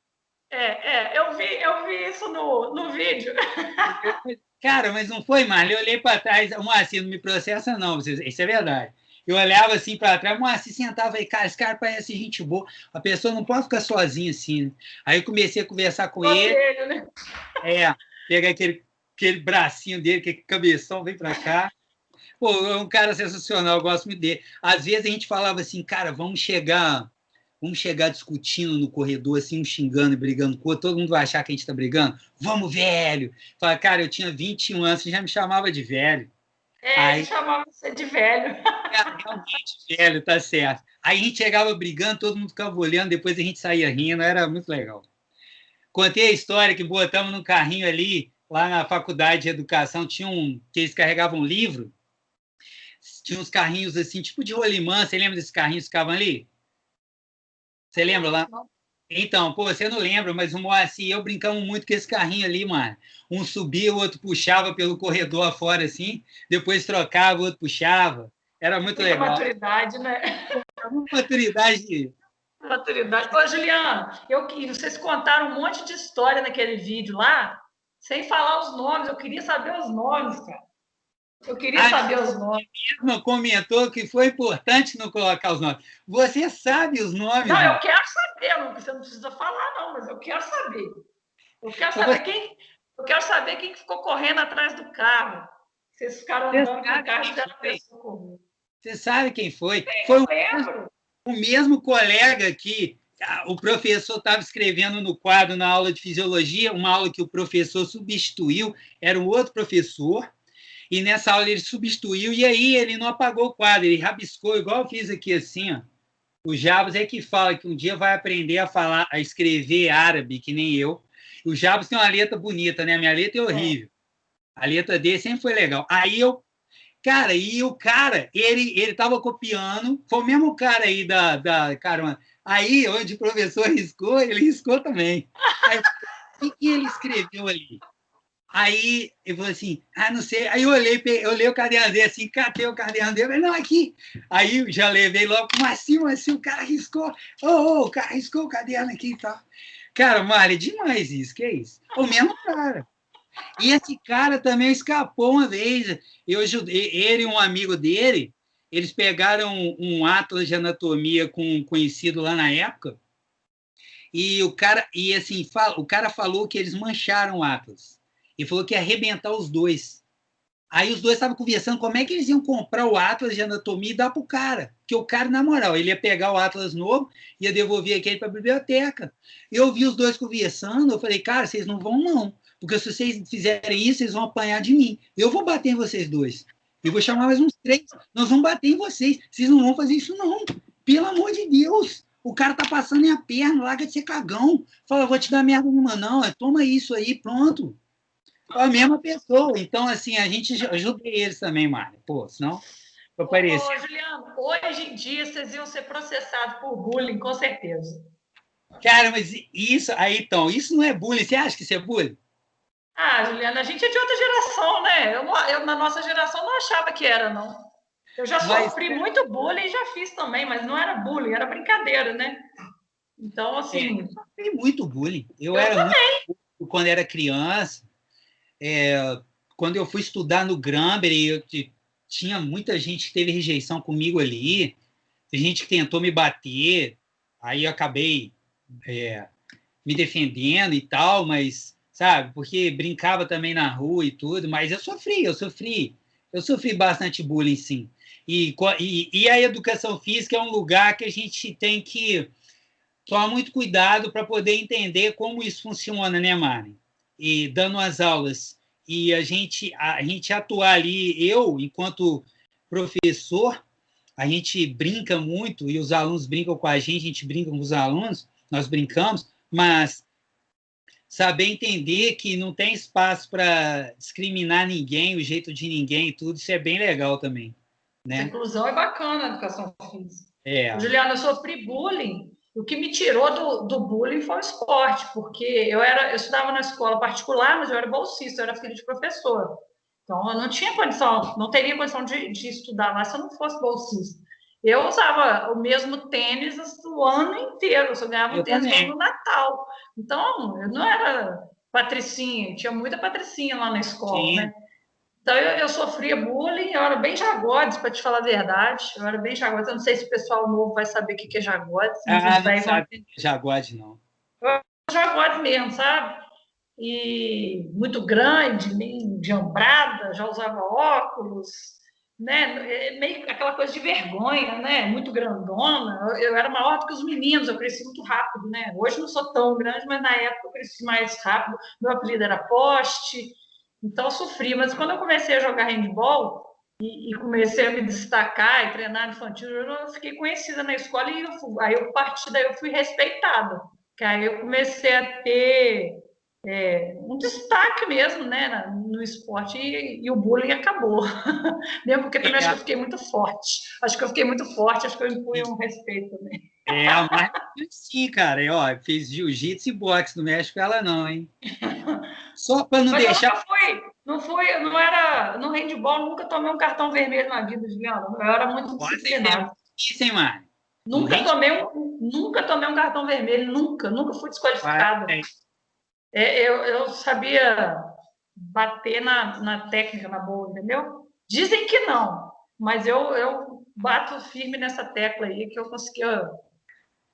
Eu vi isso no vídeo. Cara, mas não foi, Marley. Eu olhei para trás, o Moacir não me processa, não, isso é verdade. Eu olhava assim para trás, o Moacir sentava e falei, cara, esse cara parece gente boa. A pessoa não pode ficar sozinha assim. Né? Aí eu comecei a conversar com ele. Né? Pegar aquele bracinho dele, aquele cabeção, vem para cá. Pô, é um cara sensacional, eu gosto muito dele. Às vezes a gente falava assim, cara, vamos chegar discutindo no corredor, assim, um xingando e brigando com o outro, todo mundo vai achar que a gente está brigando. Vamos, velho! Fala, cara, eu tinha 21 anos, você já me chamava de velho. Aí chamava você de velho. Realmente velho, tá certo. Aí a gente chegava brigando, todo mundo ficava olhando, depois a gente saía rindo, era muito legal. Contei a história que botamos num carrinho ali, lá na faculdade de educação, que eles carregavam um livro, tinha uns carrinhos assim, tipo de rolimã, você lembra desses carrinhos que ficavam ali? Você lembra lá? Então, pô, você não lembra, mas o Moacir e eu brincamos muito com esse carrinho ali, mano. Um subia, o outro puxava pelo corredor afora, assim, depois trocava, o outro puxava. Era muito legal. Maturidade, né? Maturidade. Ô, Juliana, vocês contaram um monte de história naquele vídeo lá, sem falar os nomes. Eu queria saber os nomes, cara. Eu queria saber os nomes. Mesmo comentou que foi importante não colocar os nomes. Você sabe os nomes? Não, eu quero saber. Você não precisa falar, não, mas eu quero saber. Eu quero saber Eu quero saber quem ficou correndo atrás do carro. Vocês ficaram andando com o carro e a pessoa correndo. Você sabe quem foi? Foi Eu lembro. o mesmo colega que o professor estava escrevendo no quadro na aula de fisiologia, uma aula que o professor substituiu, era um outro professor, e nessa aula ele substituiu, e aí ele não apagou o quadro, ele rabiscou, igual eu fiz aqui assim, ó. O Jabos é que fala que um dia vai aprender a falar, a escrever árabe, que nem eu. O Jabos tem uma letra bonita, né? Minha letra é horrível. A letra dele sempre foi legal. Aí eu Cara, e o cara, ele tava copiando, foi o mesmo cara aí da carona. Aí, onde o professor riscou, ele riscou também. Aí, o que ele escreveu ali? Aí, eu falei assim, não sei. Aí eu olhei o caderno dele assim, catei o caderno dele, falei, não, aqui. Aí já levei logo, mas assim, o cara riscou. O cara riscou o caderno aqui e tal. Cara, Mário, é demais isso, que é isso? O mesmo cara. E esse cara também escapou uma vez. Eu ajudei ele e um amigo dele. Eles pegaram um atlas de anatomia com um conhecido lá na época. E o cara falou que eles mancharam o atlas. E falou que ia arrebentar os dois. Aí os dois estavam conversando como é que eles iam comprar o atlas de anatomia e dar para o cara. Que o cara, na moral, ele ia pegar o atlas novo, ia devolver aquele para a biblioteca. Eu vi os dois conversando, eu falei, cara, vocês não vão não. Porque se vocês fizerem isso, vocês vão apanhar de mim. Eu vou bater em vocês dois. Eu vou chamar mais uns 3. Nós vamos bater em vocês. Vocês não vão fazer isso não. Pelo amor de Deus. O cara tá passando em a perna, larga de ser cagão. Fala, vou te dar merda nenhuma não. Toma isso aí, pronto. A mesma pessoa. Então, assim, a gente ajuda eles também, Mário. Pô, senão eu pareço. Ô, Juliano, hoje em dia vocês iam ser processados por bullying, com certeza. Cara, mas isso aí, então, isso não é bullying. Você acha que isso é bullying? Juliana, a gente é de outra geração, né? Eu na nossa geração, não achava que era, não. Eu já sofri muito bullying, já fiz também, mas não era bullying, era brincadeira, né? Então, assim. Eu sofri muito bullying. Eu era também. Muito quando era criança. Quando eu fui estudar no Gramber, tinha muita gente que teve rejeição comigo ali. Tem gente que tentou me bater. Aí eu acabei me defendendo e tal, mas, sabe, porque brincava também na rua e tudo, mas eu sofri bastante bullying, sim. E a educação física é um lugar que a gente tem que tomar muito cuidado para poder entender como isso funciona, né, Mari? E dando as aulas. E a gente atuar ali, eu, enquanto professor, a gente brinca muito, e os alunos brincam com a gente brinca com os alunos, nós brincamos, mas saber entender que não tem espaço para discriminar ninguém, o jeito de ninguém e tudo, isso é bem legal também. Né? A inclusão é bacana, a educação física. Juliana, eu sofri bullying. O que me tirou do bullying foi o esporte, porque eu estudava na escola particular, mas eu era bolsista, eu era filho de professor. Então, eu não tinha condição, não teria condição de estudar lá se eu não fosse bolsista. Eu usava o mesmo tênis o ano inteiro, eu só ganhava um tênis no Natal. Então, eu não era patricinha, tinha muita patricinha lá na escola, sim, né? Então, eu sofria bullying, eu era bem jagodes, para te falar a verdade. Eu era bem jagodes. Eu não sei se o pessoal novo vai saber o que é jagodes. Não sabe jagodes, não. Eu era jagodes mesmo, sabe? E muito grande, meio jambrada, já usava óculos, né? Meio aquela coisa de vergonha, né? Muito grandona. Eu era maior do que os meninos, eu cresci muito rápido, né? Hoje não sou tão grande, mas na época eu cresci mais rápido. Meu apelido era Poste. Então, eu sofri. Mas quando eu comecei a jogar handball e comecei a me destacar e treinar infantil, eu fiquei conhecida na escola e aí a partir daí eu fui respeitada. Que aí eu comecei a ter um destaque mesmo, né, no esporte e o bullying acabou. Mesmo porque também acho que eu fiquei muito forte. Acho que eu impunha um respeito também. Mas sim, cara. Fez jiu-jitsu e boxe no México, ela não, hein? Só para não deixar. Não era. No handball, nunca tomei um cartão vermelho na vida, Juliana. Eu era muito disciplinado. Isso, hein, Mari? Nunca tomei um cartão vermelho, nunca fui desqualificada. Eu sabia bater na técnica, na boa, entendeu? Dizem que não, mas eu bato firme nessa tecla aí que eu conseguia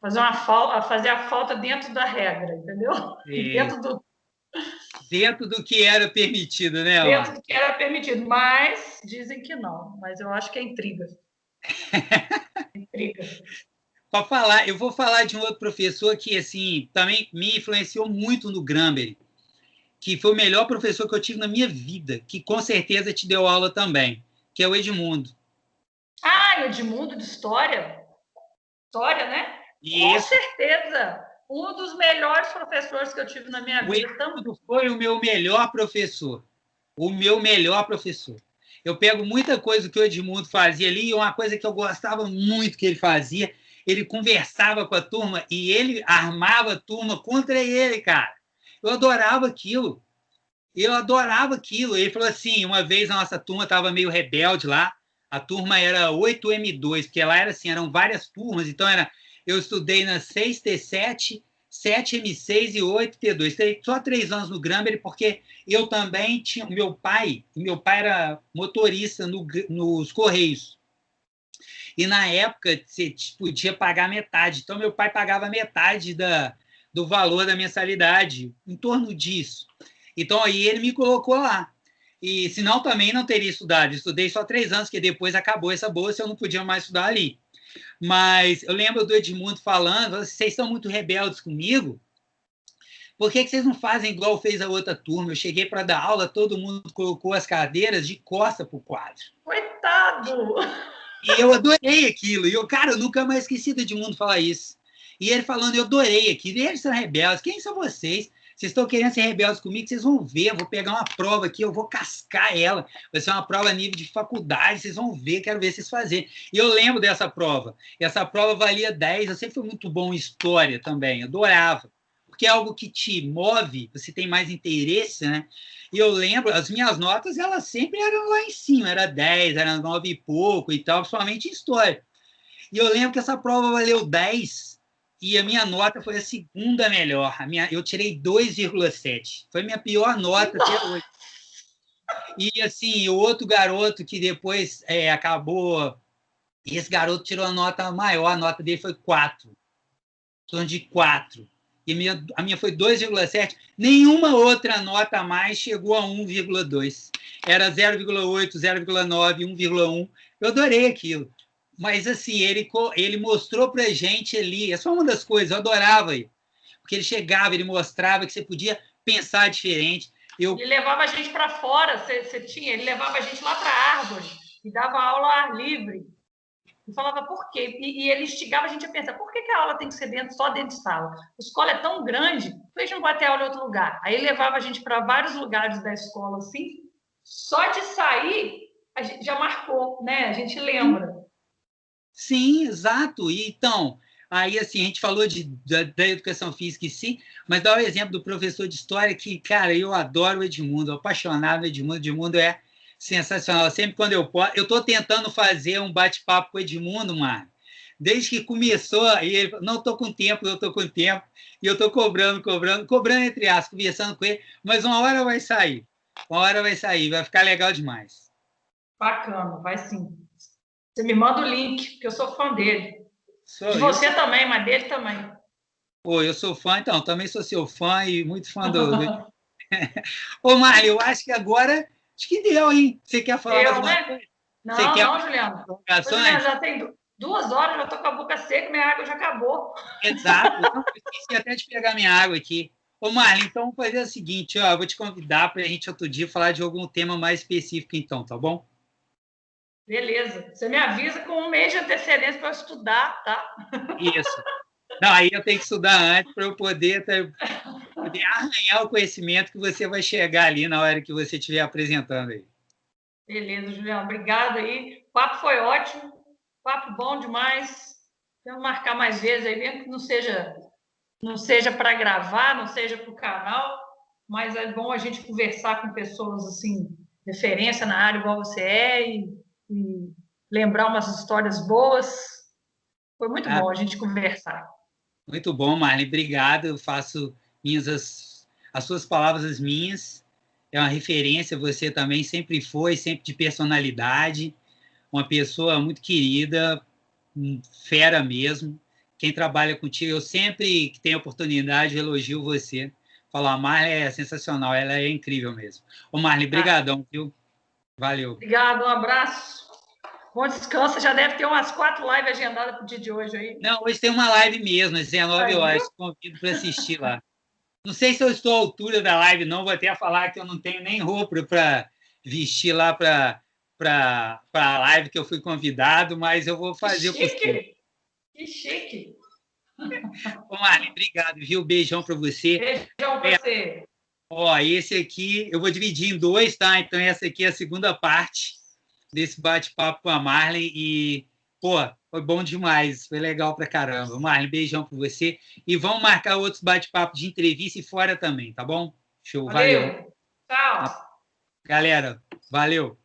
fazer a falta dentro da regra, entendeu? Dentro do... Dentro do que era permitido, né, dentro do que era permitido, mas dizem que não. Mas eu acho que é intriga. Intriga. Para falar, eu vou falar de um outro professor que assim também me influenciou muito no Gramberry, que foi o melhor professor que eu tive na minha vida, que com certeza te deu aula também, que é o Edmundo. Ah, Edmundo de História? História, né? Com Isso. certeza. Um dos melhores professores que eu tive na minha O vida também. Edmundo foi o meu melhor professor. O meu melhor professor. Eu pego muita coisa que o Edmundo fazia ali, e uma coisa que eu gostava muito que ele fazia, ele conversava com a turma e ele armava a turma contra ele, cara. Eu adorava aquilo. Eu adorava aquilo. Ele falou assim, uma vez a nossa turma estava meio rebelde lá, a turma era 8M2, porque lá era assim, eram várias turmas, então eu estudei na 6T7, 7M6 e 8T2. Tenho só 3 anos no Gramberry, porque eu também tinha. Meu pai era motorista nos Correios. E na época você podia pagar metade. Então, meu pai pagava metade do valor da mensalidade, em torno disso. Então, aí ele me colocou lá. E senão também não teria estudado. Estudei só 3 anos, que depois acabou essa bolsa, eu não podia mais estudar ali. Mas eu lembro do Edmundo falando: vocês são muito rebeldes comigo, por que vocês não fazem igual fez a outra turma? Eu cheguei para dar aula, todo mundo colocou as cadeiras de costa para o quadro. Coitado! E eu adorei aquilo. E eu, cara, eu nunca mais esqueci do Edmundo falar isso. E ele falando, eu adorei aquilo. E eles são rebeldes. Quem são vocês? Vocês estão querendo ser rebeldes comigo? Vocês vão ver. Eu vou pegar uma prova aqui, eu vou cascar ela. Vai ser uma prova a nível de faculdade. Vocês vão ver, quero ver vocês fazerem. E eu lembro dessa prova. Essa prova valia 10. Eu sempre fui muito bom em história também. Adorava. Porque é algo que te move, você tem mais interesse, né? E eu lembro, as minhas notas, elas sempre eram lá em cima, era 10, era 9 e pouco e tal, principalmente em história. E eu lembro que essa prova valeu 10 e a minha nota foi a segunda melhor. Eu tirei 2,7. Foi a minha pior nota até hoje. E assim, o outro garoto que depois acabou, esse garoto tirou a nota maior, a nota dele foi 4, em torno de 4. E a minha foi 2,7. Nenhuma outra nota a mais chegou a 1,2. Era 0,8, 0,9, 1,1. Eu adorei aquilo. Mas, assim, ele mostrou pra gente ali, é só uma das coisas, eu adorava ele. Porque ele chegava, ele mostrava que você podia pensar diferente. Ele levava a gente para fora, ele levava a gente lá para a árvore e dava aula ao ar livre. E falava por quê? E ele instigava a gente a pensar, por que a aula tem que ser só dentro de sala? A escola é tão grande, por que a gente não vai ter aula em outro lugar? Aí ele levava a gente para vários lugares da escola, assim, só de sair, a gente já marcou, né? A gente lembra. Sim, exato. E, então, aí assim, a gente falou da educação física em si, mas dá o exemplo do professor de história que, cara, eu adoro o Edmundo, apaixonado no Edmundo. O Edmundo é sensacional. Sempre quando eu posso, eu estou tentando fazer um bate-papo com o Edmundo, mano. Desde que começou, e ele falou, não estou com tempo, eu estou com tempo, e eu estou cobrando entre aspas, conversando com ele, mas uma hora vai sair. Uma hora vai sair, vai ficar legal demais. Bacana, vai sim. Você me manda o link, porque eu sou fã dele. De Eu você também, mas dele também. Pô, eu sou fã, então, também sou seu fã e muito fã do. Ô, Mário, eu acho que agora. Acho que deu, hein? Você quer falar mais Eu, uma né? coisa? Você Não, quer não, Juliana. Ô, Juliana, já tem 2 horas, já tô com a boca seca, minha água já acabou. Exato. Não, eu esqueci até de pegar minha água aqui. Ô, Marlon, então vamos fazer o seguinte, ó, eu vou te convidar para a gente outro dia falar de algum tema mais específico, então, tá bom? Beleza. Você me avisa com 1 mês de antecedência para eu estudar, tá? Isso. Não, aí eu tenho que estudar antes para eu poder arranhar o conhecimento que você vai chegar ali na hora que você estiver apresentando aí. Beleza, Juliana. Obrigada aí. O papo foi ótimo. Papo bom demais. Vamos marcar mais vezes aí, mesmo que não seja para gravar, não seja para o canal, mas é bom a gente conversar com pessoas assim, referência na área igual você é e lembrar umas histórias boas. Foi muito Ah, bom a gente conversar. muito bom, Marlene. Obrigado. Eu faço as suas palavras as minhas. É uma referência. Você também sempre foi, sempre de personalidade. Uma pessoa muito querida, fera mesmo. Quem trabalha contigo, eu sempre que tenho oportunidade, elogio você, falou, a Marley é sensacional, ela é incrível mesmo. Ô, Marley, brigadão, viu? Valeu. Obrigado, um abraço. Bom descanso, já deve ter umas 4 lives agendadas para o dia de hoje aí. Não, hoje tem uma live mesmo, às 19 horas, convido para assistir lá. Não sei se eu estou à altura da live, não, vou até falar que eu não tenho nem roupa para vestir lá para a live que eu fui convidado, mas eu vou fazer o possível. Que chique! Ô, Marley, obrigado, viu? Beijão para você. Beijão para você. Ó, esse aqui eu vou dividir em 2, tá? Então, essa aqui é a segunda parte desse bate-papo com a Marley e, pô, foi bom demais, foi legal pra caramba. Marley, beijão pra você e vamos marcar outros bate-papos de entrevista e fora também, tá bom? Show, valeu. Tchau. Galera, valeu.